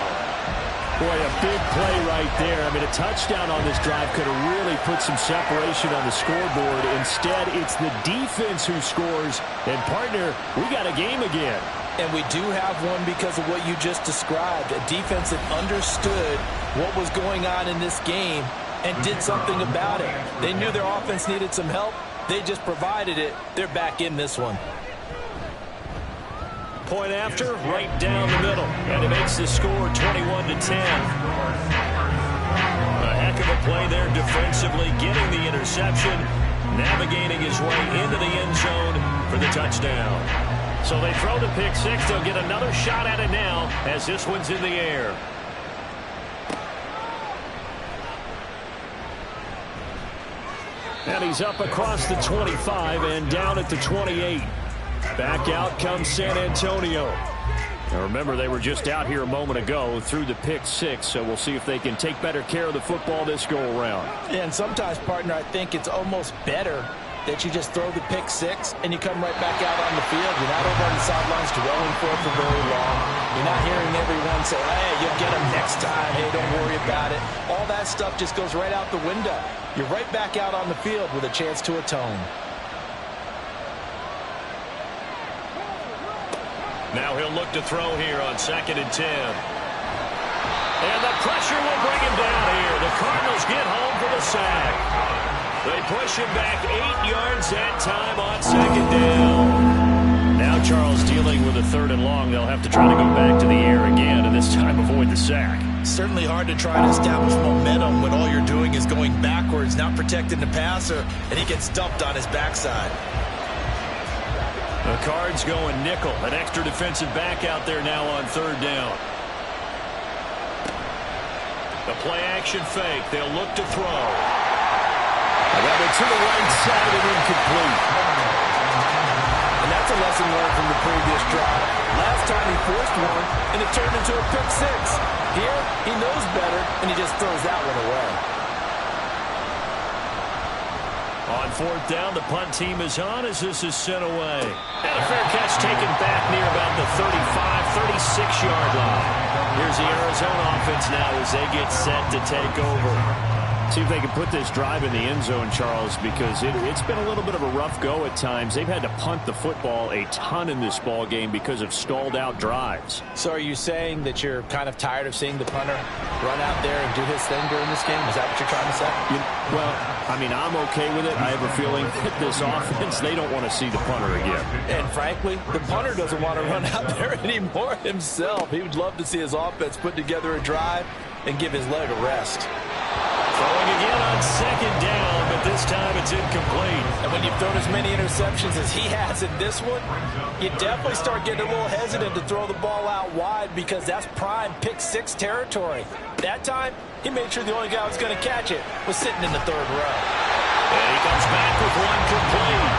Boy, a big play right there. I mean, a touchdown on this drive could have really put some separation on the scoreboard. Instead, it's the defense who scores. And, partner, we got a game again. And we do have one because of what you just described. A defense that understood what was going on in this game and did something about it. They knew their offense needed some help. They just provided it. They're back in this one. Point after, right down the middle. And it makes the score 21-10. A heck of a play there defensively, getting the interception, navigating his way into the end zone for the touchdown. So they throw the pick six. They'll get another shot at it now as this one's in the air. And he's up across the 25 and down at the 28. Back out comes San Antonio. Now remember, they were just out here a moment ago through the pick six, so we'll see if they can take better care of the football this go-around. And sometimes, partner, I think it's almost better that you just throw the pick six and you come right back out on the field. You're not over on the sidelines dwelling for it for very long. You're not hearing everyone say, hey, you'll get them next time. Hey, don't worry about it. All that stuff just goes right out the window. You're right back out on the field with a chance to atone. Now he'll look to throw here on 2nd and 10. And the pressure will bring him down here. The Cardinals get home for the sack. They push him back 8 yards that time on 2nd down. Now Charles dealing with a 3rd and long. They'll have to try to go back to the air again, and this time avoid the sack. Certainly hard to try to establish momentum when all you're doing is going backwards, not protecting the passer, and he gets dumped on his backside. The Cards going nickel. An extra defensive back out there now on 3rd down. The play-action fake. They'll look to throw. Another to the right side and incomplete. And that's a lesson learned from the previous drive. Last time he forced one, and it turned into a pick six. Here, he knows better, and he just throws that one away. On 4th down, the punt team is on as this is sent away. And a fair catch taken back near about the 35, 36-yard line. Here's the Arizona offense now as they get set to take over. See if they can put this drive in the end zone, Charles, because it's been a little bit of a rough go at times. They've had to punt the football a ton in this ball game because of stalled-out drives. So are you saying that you're kind of tired of seeing the punter run out there and do his thing during this game? Is that what you're trying to say? Well, I mean, I'm okay with it. I have a feeling that this offense, they don't want to see the punter again. And frankly, the punter doesn't want to run out there anymore himself. He would love to see his offense put together a drive and give his leg a rest. Throwing again on 2nd down, but this time it's incomplete. And when you've thrown as many interceptions as he has in this one, you definitely start getting a little hesitant to throw the ball out wide because that's prime pick six territory. That time, he made sure the only guy who was going to catch it was sitting in the 3rd row. And he comes back with one complete.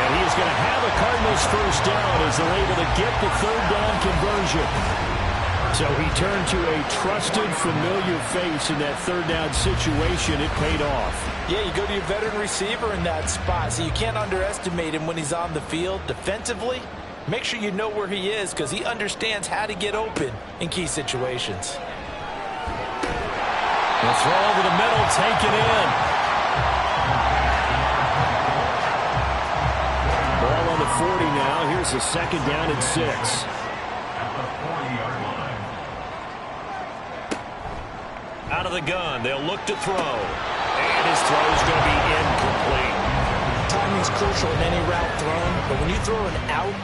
And he's going to have a Cardinals first down as they're able to get the 3rd down conversion. So he turned to a trusted, familiar face in that 3rd down situation. It paid off. Yeah, you go to your veteran receiver in that spot, so you can't underestimate him when he's on the field defensively. Make sure you know where he is because he understands how to get open in key situations. The throw over the middle, taken in. Ball on the 40 now. Here's the 2nd down and 6. Out of the gun, they'll look to throw. And his throw is going to be incomplete. Timing is crucial in any route thrown, but when you throw an out,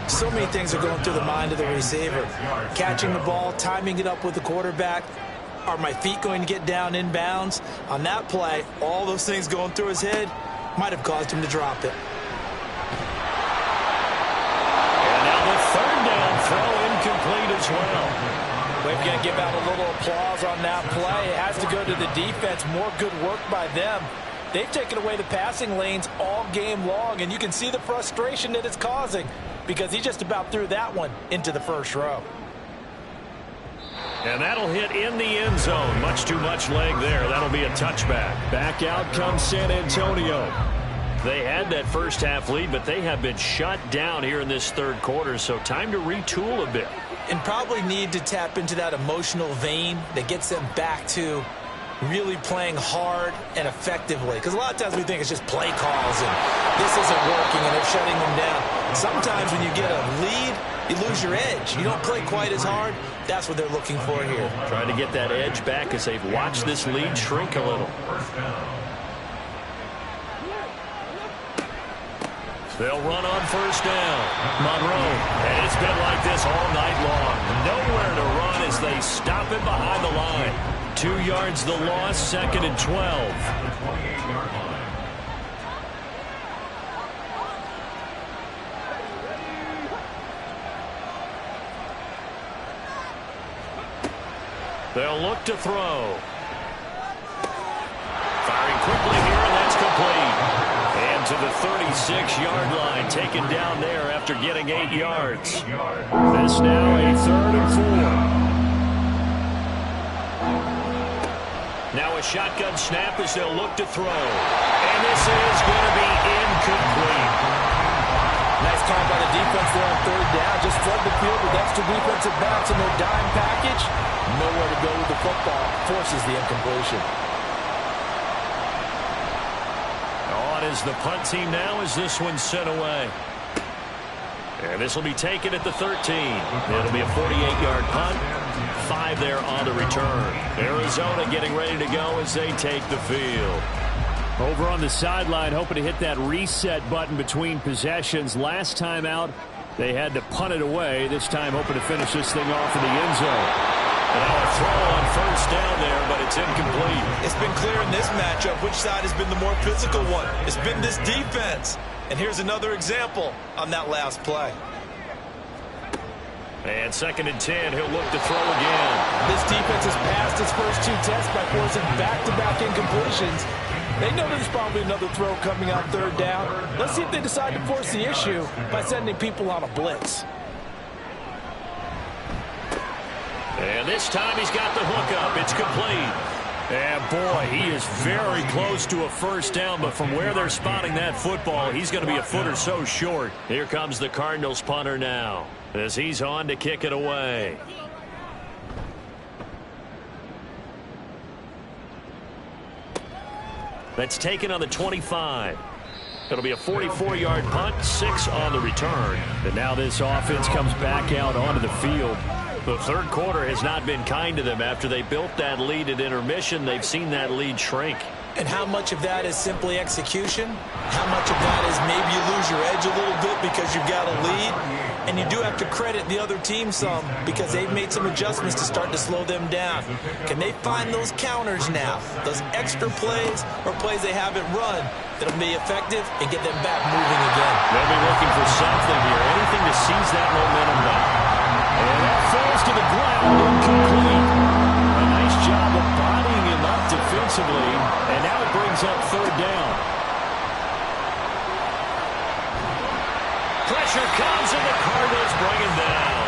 so many things are going through the mind of the receiver. Catching the ball, timing it up with the quarterback. Are my feet going to get down inbounds? On that play, all those things going through his head might have caused him to drop it. And now the 3rd down throw incomplete as well. We're going to give out a little applause on that play. It has to go to the defense. More good work by them. They've taken away the passing lanes all game long, and you can see the frustration that it's causing because he just about threw that one into the first row. And that'll hit in the end zone. Much too much leg there. That'll be a touchback. Back out comes San Antonio. They had that first half lead, but they have been shut down here in this third quarter, so time to retool a bit. And probably need to tap into that emotional vein that gets them back to really playing hard and effectively. Because a lot of times we think it's just play calls and this isn't working and they're shutting them down. Sometimes when you get a lead, you lose your edge. You don't play quite as hard. That's what they're looking for here. Trying to get that edge back as they've watched this lead shrink a little. They'll run on first down. Monroe. And it's been like this all night long. Nowhere to run as they stop him behind the line. 2 yards the loss, 2nd and 12. They'll look to throw. Firing quickly here, and that's complete. And to the 36-yard line, taken down there after getting 8 yards. This now a 3rd and 4. Now a shotgun snap as they'll look to throw. And this is going to be incomplete. Nice call by the defense there on 3rd down. Just flood the field with extra defensive backs in their dime package. Nowhere to go with the football. Forces the incompletion. On is the punt team now as this one's sent away. And this will be taken at the 13. It'll be a 48-yard punt. 5 there on the return. Arizona getting ready to go as they take the field. Over on the sideline, hoping to hit that reset button between possessions. Last time out, they had to punt it away. This time, hoping to finish this thing off in the end zone. And now a throw on first down there, but it's incomplete. It's been clear in this matchup which side has been the more physical one. It's been this defense. And here's another example on that last play. And 2nd and 10, he'll look to throw again. This defense has passed its first 2 tests by forcing back-to-back incompletions. They know there's probably another throw coming on 3rd down. Let's see if they decide to force the issue by sending people on a blitz. And this time he's got the hook up. It's complete. And boy, he is very close to a first down, but from where they're spotting that football, he's going to be a foot or so short. Here comes the Cardinals punter now as he's on to kick it away. That's taken on the 25. It'll be a 44-yard punt, 6 on the return. And now this offense comes back out onto the field. The third quarter has not been kind to them. After they built that lead at intermission, they've seen that lead shrink. And how much of that is simply execution? How much of that is maybe you lose your edge a little bit because you've got a lead? And you do have to credit the other team some because they've made some adjustments to start to slow them down. Can they find those counters now? Those extra plays or plays they haven't run that'll be effective and get them back moving again? They'll be looking for something here. Anything to seize that momentum back. And that falls to the ground, incomplete. A nice job of bodying him up defensively, and now it brings up 3rd down. Pressure comes, and the Cardinals bring him down.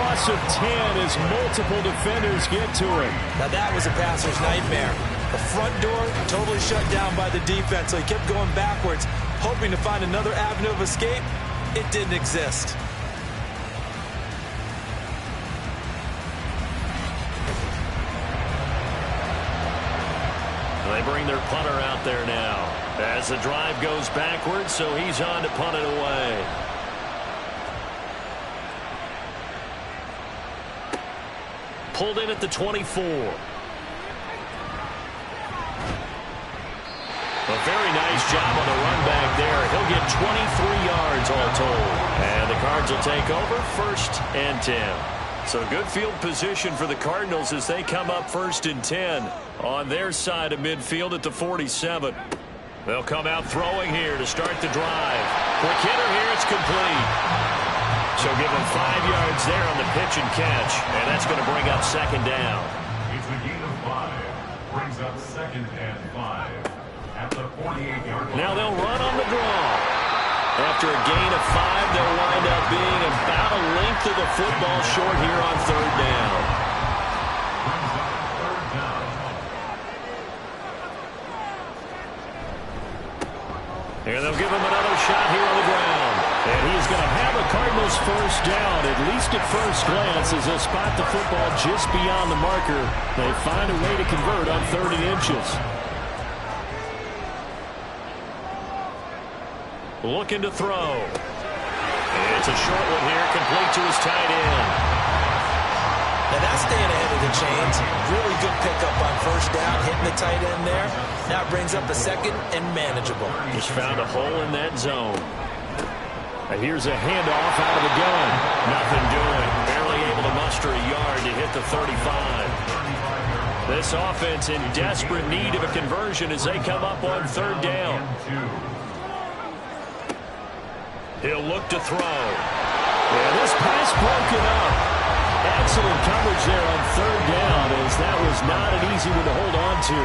Loss of 10 as multiple defenders get to him. Now that was a passer's nightmare. The front door totally shut down by the defense, so he kept going backwards, hoping to find another avenue of escape. It didn't exist. They bring their punter out there now as the drive goes backwards, so he's on to punt it away. Pulled in at the 24. A very nice job on the run back there. He'll get 23 yards all told. And the Cards will take over 1st and 10. So good field position for the Cardinals as they come up 1st and 10 on their side of midfield at the 47. They'll come out throwing here to start the drive. Quick hitter here, it's complete. So give him 5 yards there on the pitch and catch, and that's going to bring up second down. It's a gain of 5. Brings up 2nd and 5 at the 48-yard line. Now they'll run on the draw. After a gain of 5, they'll wind up being about a length of the football short here on 3rd down. Brings up 3rd down. And they'll give him another shot here on the ground. And he's going to have a Cardinals first down, at least at first glance, as they'll spot the football just beyond the marker. They find a way to convert on 30 inches. Looking to throw. It's a short one here, complete to his tight end. Now that's staying ahead of the chains. Really good pickup on first down, hitting the tight end there. Now brings up a 2nd and manageable. Just found a hole in that zone. Here's a handoff out of the gun. Nothing doing. Barely able to muster a yard to hit the 35. This offense in desperate need of a conversion as they come up on 3rd down. He'll look to throw. And this pass broken up. Excellent coverage there on 3rd down, as that was not an easy one to hold on to.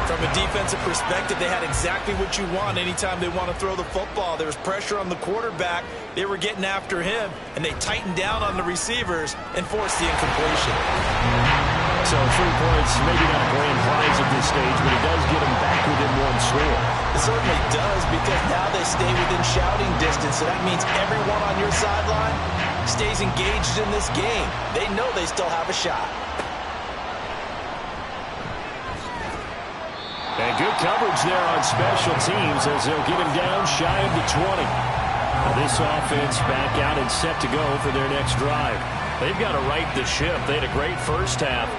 From a defensive perspective, they had exactly what you want anytime they want to throw the football. There was pressure on the quarterback. They were getting after him, and they tightened down on the receivers and forced the incompletion. So 3 points, maybe not a grand prize at this stage, but it does get them back within 1 score. It certainly does, because now they stay within shouting distance, so that means everyone on your sideline stays engaged in this game. They know they still have a shot. And good coverage there on special teams as they'll get him down shy of the 20. Now this offense back out and set to go for their next drive. They've got to right the ship. They had a great first half,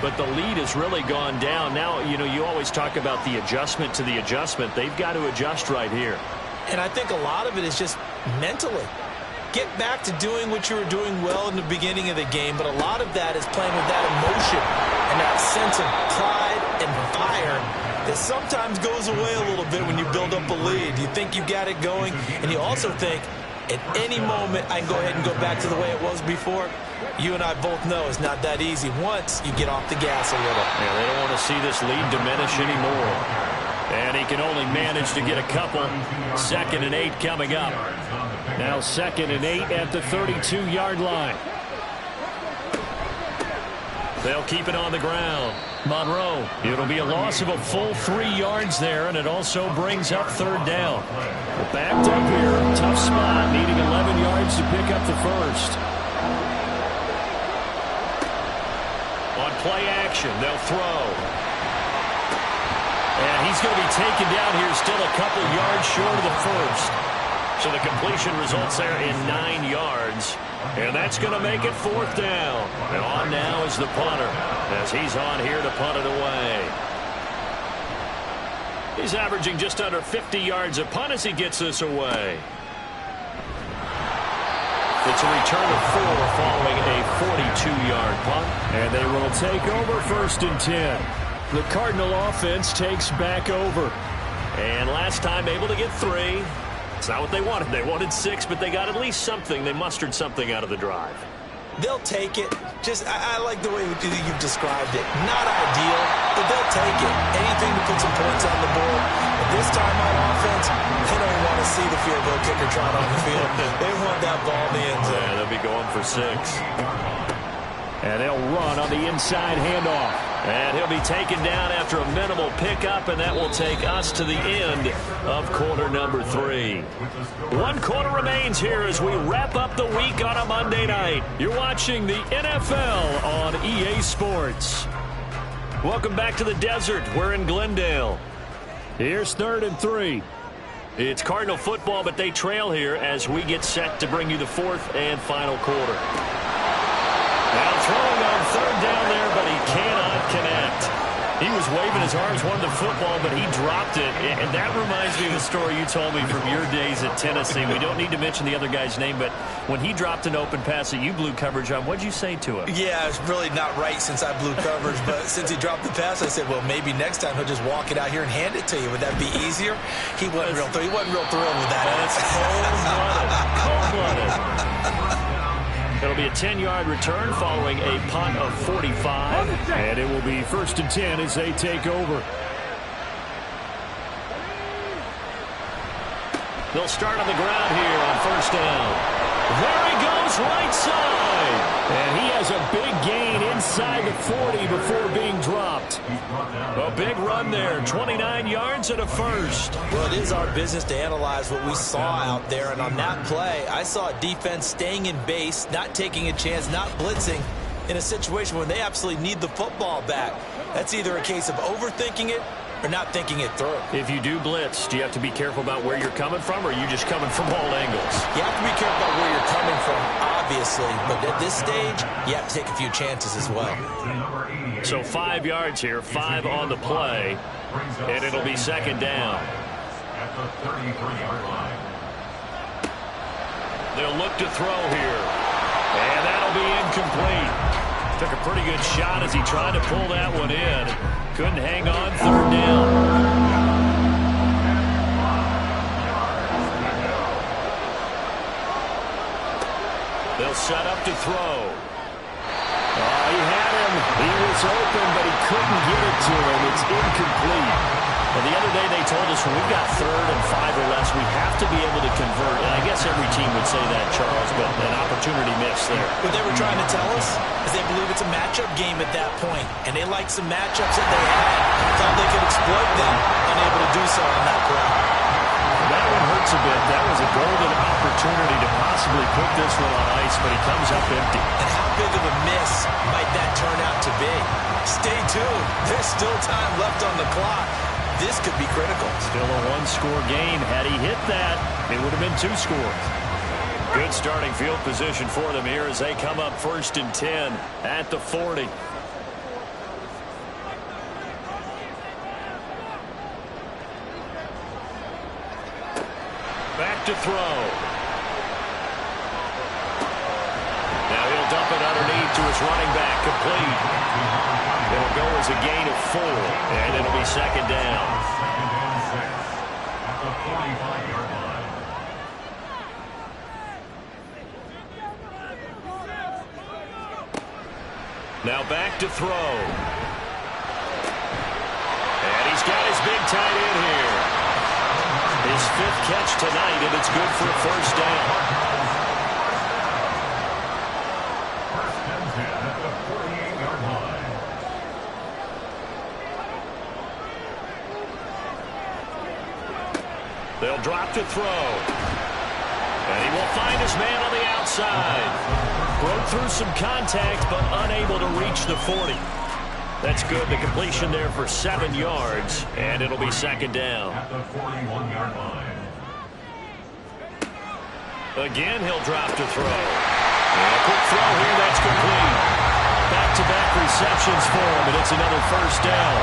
but the lead has really gone down. Now, you know, you always talk about the adjustment to the adjustment. They've got to adjust right here. And I think a lot of it is just mentally. Get back to doing what you were doing well in the beginning of the game, but a lot of that is playing with that emotion and that sense of pride and fire that sometimes goes away a little bit when you build up a lead. You think you got it going, and you also think at any moment I can go ahead and go back to the way it was before. You and I both know it's not that easy once you get off the gas a little. Yeah, they don't want to see this lead diminish anymore. And he can only manage to get a couple. 2nd and 8 coming up. Now 2nd and 8 at the 32-yard line. They'll keep it on the ground. Monroe, it'll be a loss of a full 3 yards there, and it also brings up 3rd down. Well, backed up here, tough spot, needing 11 yards to pick up the first. On play action, they'll throw. And he's going to be taken down here, still a couple yards short of the first. So the completion results there in 9 yards. And that's going to make it 4th down. And on now is the punter, as he's on here to punt it away. He's averaging just under 50 yards a punt as he gets this away. It's a return of 4 following a 42-yard punt. And they will take over 1st and 10. The Cardinal offense takes back over. And last time able to get 3. It's not what they wanted. They wanted 6, but they got at least something. They mustered something out of the drive. They'll take it. Just, I like the way you've described it. Not ideal, but they'll take it. Anything to put some points on the board. But this time on offense, they don't want to see the field goal kicker trot on the field. They want that ball in the end zone. Yeah, they'll be going for 6. And they'll run on the inside handoff. And he'll be taken down after a minimal pickup, and that will take us to the end of quarter number 3. 1 quarter remains here as we wrap up the week on a Monday night. You're watching the NFL on EA Sports. Welcome back to the desert. We're in Glendale. Here's 3rd and 3. It's Cardinal football, but they trail here as we get set to bring you the 4th and final quarter. Now throwing on 3rd down there, but he cannot connect. He was waving his arms, wanted the football, but he dropped it. And that reminds me of the story you told me from your days at Tennessee. We don't need to mention the other guy's name, but when he dropped an open pass that you blew coverage on, what'd you say to him? Yeah, it's really not right since I blew coverage, but since he dropped the pass, I said, well, maybe next time he'll just walk it out here and hand it to you. Would that be easier? He wasn't real thrilled with that. That's cold-blooded. It'll be a 10-yard return following a punt of 45. And it will be 1st and 10 as they take over. They'll start on the ground here on 1st down. There he goes, right side. And he has a big gain inside the 40 before being dropped. A big run there, 29 yards and a first. Well, it is our business to analyze what we saw out there. And on that play, I saw a defense staying in base, not taking a chance, not blitzing in a situation where they absolutely need the football back. That's either a case of overthinking it or not thinking it through. If you do blitz, do you have to be careful about where you're coming from, or are you just coming from all angles? You have to be careful about where you're coming from, obviously. But at this stage, you have to take a few chances as well. So 5 yards here, 5 on the play, and it'll be 2nd down. At the 33-yard line. They'll look to throw here, and that'll be incomplete. Took a pretty good shot as he tried to pull that one in. Couldn't hang on, 3rd down. They'll set up to throw. He had him. He was open, but he couldn't get it to him. It's incomplete. Well, the other day they told us when we've got 3rd and 5 or less, we have to be able to convert. And I guess every team would say that, Charles, but an opportunity missed there. What they were trying to tell us is they believe it's a matchup game at that point, and they like some matchups that they had. Thought they could exploit them, unable to do so on that play. That one hurts a bit. That was a golden opportunity to possibly put this one on ice, but he comes up empty. And how big of a miss might that turn out to be? Stay tuned. There's still time left on the clock. This could be critical. Still a 1-score game. Had he hit that, it would have been 2 scores. Good starting field position for them here as they come up 1st and 10 at the 40. Back to throw. Now he'll dump it underneath to his running back, complete. It'll go as a gain of 4, and it'll be 2nd down. 2nd and 6 at the 45-yard line. Now back to throw. And he's got his big tight end here. His 5th catch tonight, and it's good for a 1st down. 1st and 10 at the 48-yard line. They'll drop to throw. And he will find his man on the outside. Broke through some contact, but unable to reach the 40. That's good. The completion there for 7 yards, and it'll be 2nd down. At the 41-yard line. Again, he'll drop to throw. And a quick throw here, that's complete. Back-to-back receptions for him, and it's another 1st down.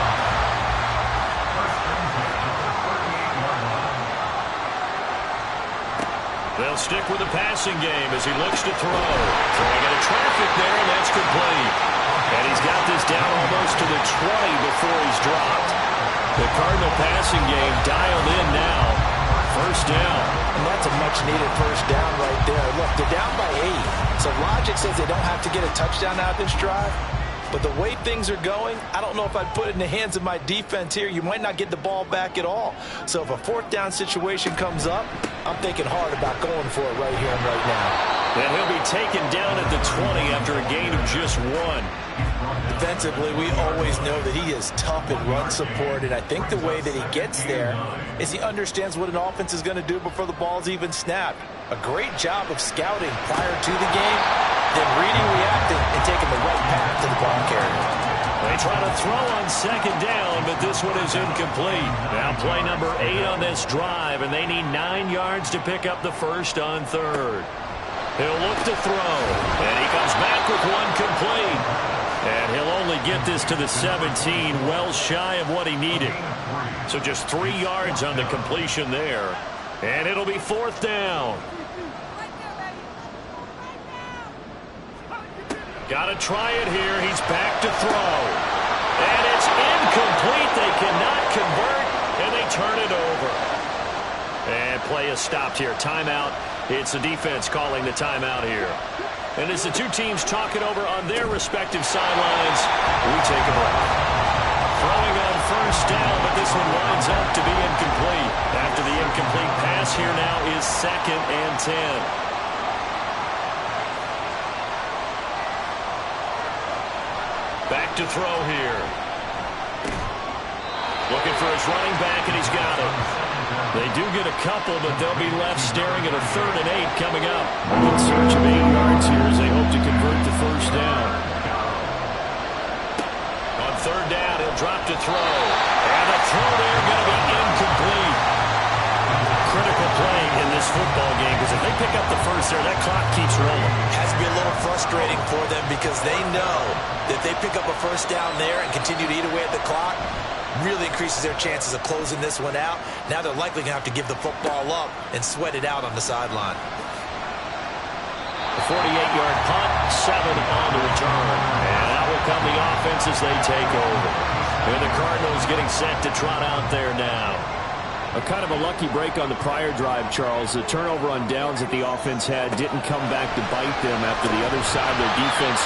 They'll stick with the passing game as he looks to throw. Throwing into traffic there, and that's complete. And he's got this down almost to the 20 before he's dropped. The Cardinal passing game dialed in now. 1st down. And that's a much-needed 1st down right there. Look, they're down by 8. So logic says they don't have to get a touchdown out of this drive. But the way things are going, I don't know if I'd put it in the hands of my defense here. You might not get the ball back at all. So if a 4th down situation comes up, I'm thinking hard about going for it right here and right now. And he'll be taken down at the 20 after a gain of just 1. Defensively, we always know that he is tough in run support, and I think the way that he gets there is he understands what an offense is going to do before the ball's even snapped. A great job of scouting prior to the game, then reading, reacting, and taking the right path to the ball carrier. They try to throw on 2nd down, but this one is incomplete. Now play number 8 on this drive, and they need 9 yards to pick up the 1st on 3rd. He'll look to throw, and he comes back with one complete. And he'll only only get this to the 17, well shy of what he needed. So just 3 yards on the completion there. And it'll be 4th down. Got to try it here. He's back to throw. And it's incomplete. They cannot convert, and they turn it over. And play is stopped here. Timeout. It's the defense calling the timeout here. And as the two teams talk it over on their respective sidelines, we take a break. Throwing on 1st down, but this one winds up to be incomplete. After the incomplete pass, here now is 2nd and 10. Back to throw here. Looking for his running back, and he's got it. They do get a couple, but they'll be left staring at a 3rd and 8 coming up. In search of 8 yards here as they hope to convert the 1st down. On 3rd down, he'll drop to throw. And the throw there going to be incomplete. Critical play in this football game, because if they pick up the 1st there, that clock keeps rolling. Has to be a little frustrating for them because they know that if they pick up a 1st down there and continue to eat away at the clock, really increases their chances of closing this one out. Now they're likely going to have to give the football up and sweat it out on the sideline. A 48-yard punt, 7 on the return. And out will come the offense as they take over. And the Cardinals getting set to trot out there now. A kind of a lucky break on the prior drive, Charles. The turnover on downs that the offense had didn't come back to bite them after the other side of their defense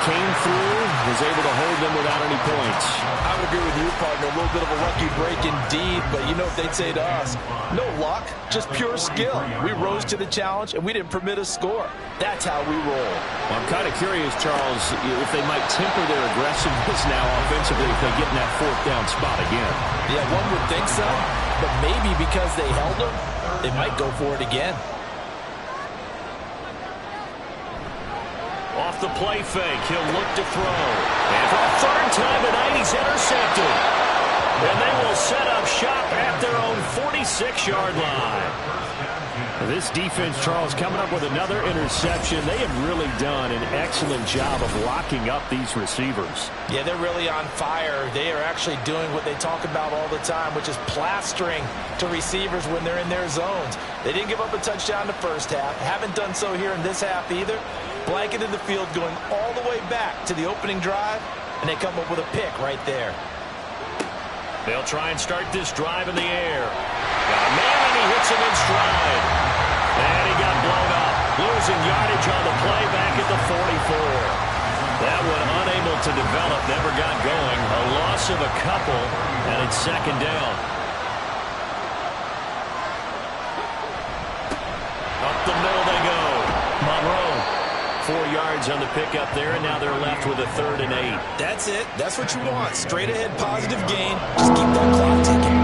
came through, was able to hold them without any points. I would agree with you, partner. A little bit of a lucky break indeed, but you know what they'd say to us? No luck, just pure skill. We rose to the challenge, and we didn't permit a score. That's how we roll. Well, I'm kind of curious, Charles, if they might temper their aggressiveness now offensively if they get in that 4th down spot again. Yeah, one would think so. But maybe because they held him, they might go for it again. Off the play fake, he'll look to throw. And for a 3rd time tonight, he's intercepted. And they will set up shop at their own 46-yard line. This defense, Charles, coming up with another interception. They have really done an excellent job of locking up these receivers. Yeah, they're really on fire. They are actually doing what they talk about all the time, which is plastering to receivers when they're in their zones. They didn't give up a touchdown the 1st half. Haven't done so here in this half either. Blanketed the field going all the way back to the opening drive, and they come up with a pick right there. They'll try and start this drive in the air. Got a man, and he hits him in stride. And he got blown up. Losing yardage on the play back at the 44. That one unable to develop, never got going. A loss of a couple, and it's 2nd down. Up the middle they go. Monroe. 4 yards on the pickup there, and now they're left with a 3rd and 8. That's it. That's what you want. Straight ahead, positive gain. Just keep that clock ticking.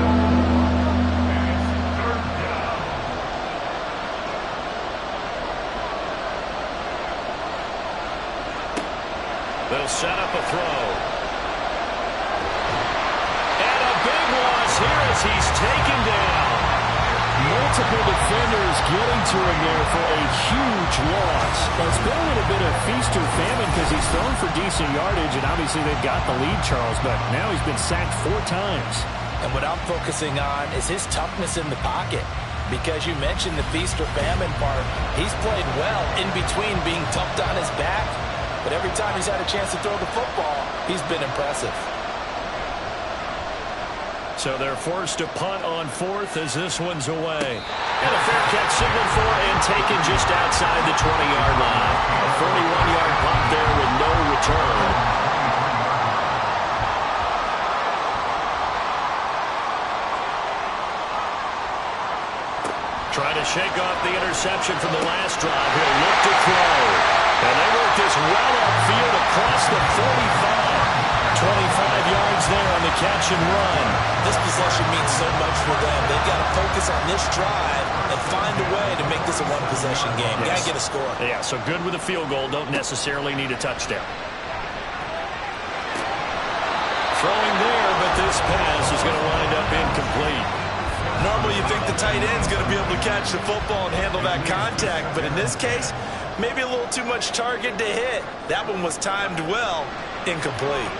They'll set up a throw. And a big loss here as he's taken down. Multiple defenders getting to him there for a huge loss. It's been a little bit of feast or famine because he's thrown for decent yardage, and obviously they've got the lead, Charles, but now he's been sacked 4 times. And what I'm focusing on is his toughness in the pocket. Because you mentioned the feast or famine part. He's played well in between being dumped on his back. But every time he's had a chance to throw the football, he's been impressive. So they're forced to punt on 4th as this one's away. And a fair catch signaled for and taken just outside the 20-yard line. A 41-yard punt there with no return. Trying to shake off the interception from the last drive. He'll look to throw. And they work this well upfield across the 45. 25 yards there on the catch and run. This possession means so much for them. They've got to focus on this drive and find a way to make this a one-possession game. Got to get a score. Yeah, so good with a field goal. Don't necessarily need a touchdown. Throwing there, but this pass is going to wind up incomplete. Normally you think the tight end's going to be able to catch the football and handle that contact, but in this case, maybe a little too much target to hit. That one was timed well, incomplete.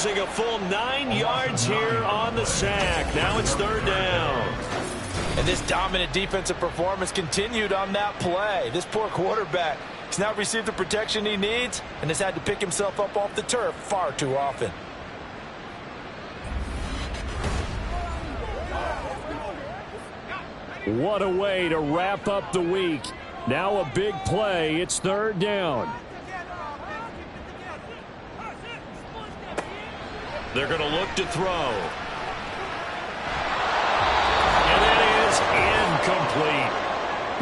losing a full 9 yards here on the sack. Now it's third down. And this dominant defensive performance continued on that play. This poor quarterback has not received the protection he needs and has had to pick himself up off the turf far too often. What a way to wrap up the week. Now a big play. It's third down. They're going to look to throw. And it is incomplete.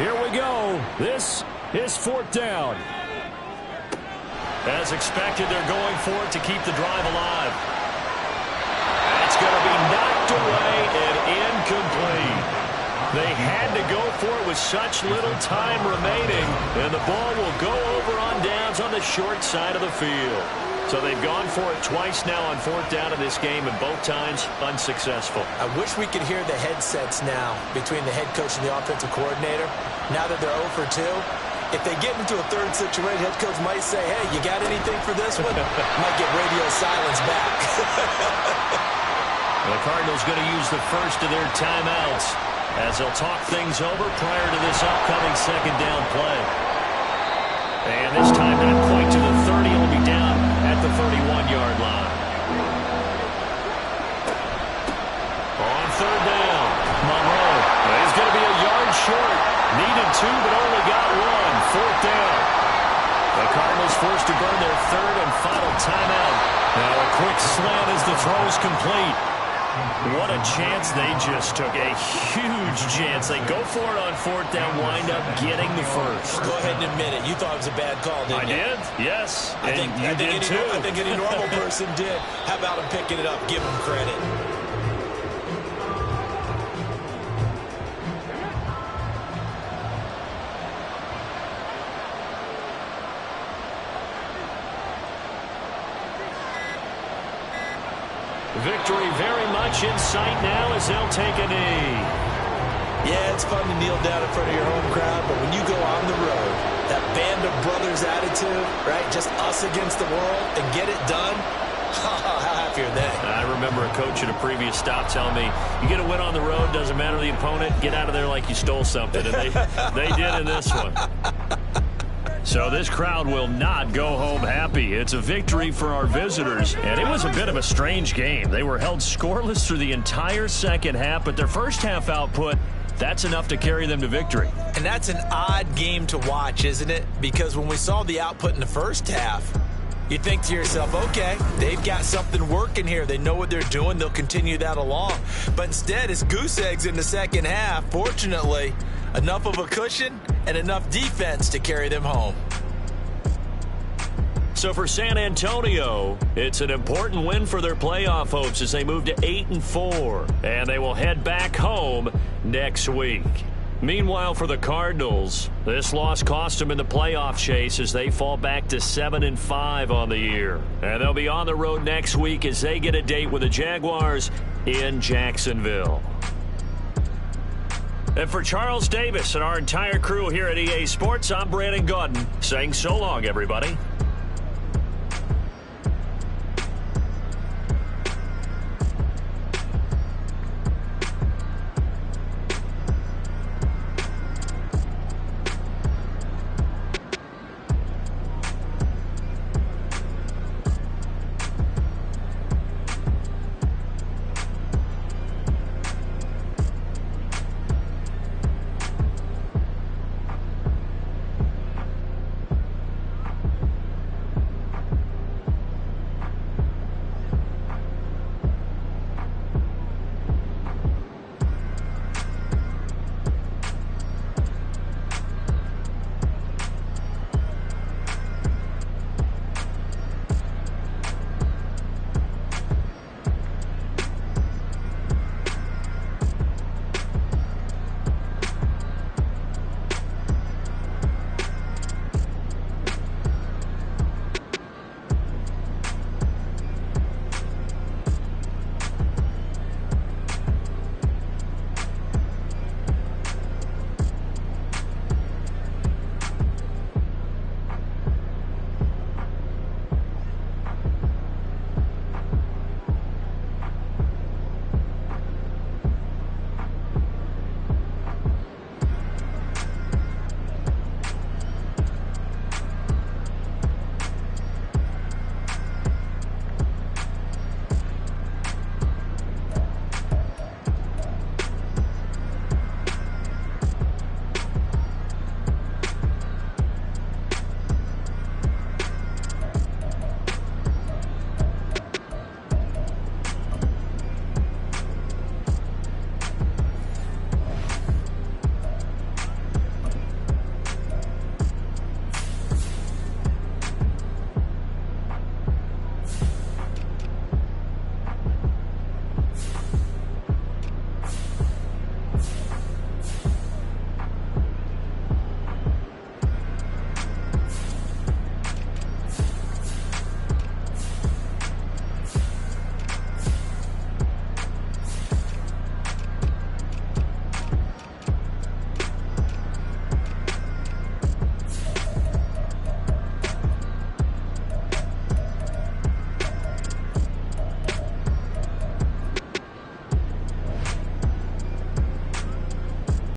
Here we go. This is fourth down. As expected, they're going for it to keep the drive alive. That's going to be knocked away and incomplete. They had to go for it with such little time remaining, and the ball will go over on downs on the short side of the field. So they've gone for it twice now on fourth down in this game, and both times unsuccessful. I wish we could hear the headsets now between the head coach and the offensive coordinator. Now that they're 0 for 2, if they get into a third situation, head coach might say, hey, you got anything for this one? Might get radio silence back. The Cardinals going to use the first of their timeouts as they'll talk things over prior to this upcoming second down play. And this time not quite to the 30. It'll be down at the 31-yard line. On third down, Monroe. He's going to be a yard short. Needed 2, but only got 1. Fourth down. The Cardinals forced to burn their third and final timeout. Now a quick slant as the throw is complete. What a chance they just took. A huge chance. They go for it on fourth down, wind up getting the first. Go ahead and admit it. You thought it was a bad call, didn't you? I did, yes. I think any normal person did. How about him picking it up? Give him credit. Victory very much in sight now as they'll take a knee. Yeah, it's fun to kneel down in front of your home crowd, but when you go on the road, that band of brothers attitude, right, just us against the world, and get it done, how happy are they? I remember a coach at a previous stop telling me, you get a win on the road, doesn't matter the opponent, get out of there like you stole something, and they did in this one. So this crowd will not go home happy. It's a victory for our visitors, and it was a bit of a strange game. They were held scoreless through the entire second half, but their first half output, that's enough to carry them to victory. And that's an odd game to watch, isn't it? Because when we saw the output in the first half, you think to yourself, okay, they've got something working here. They know what they're doing. They'll continue that along. But instead, it's goose eggs in the second half. Fortunately, enough of a cushion and enough defense to carry them home. So for San Antonio, it's an important win for their playoff hopes as they move to 8-4, and they will head back home next week. Meanwhile, for the Cardinals, this loss cost them in the playoff chase as they fall back to 7-5 on the year. And they'll be on the road next week as they get a date with the Jaguars in Jacksonville. And for Charles Davis and our entire crew here at EA Sports, I'm Brandon Gaudin saying so long, everybody.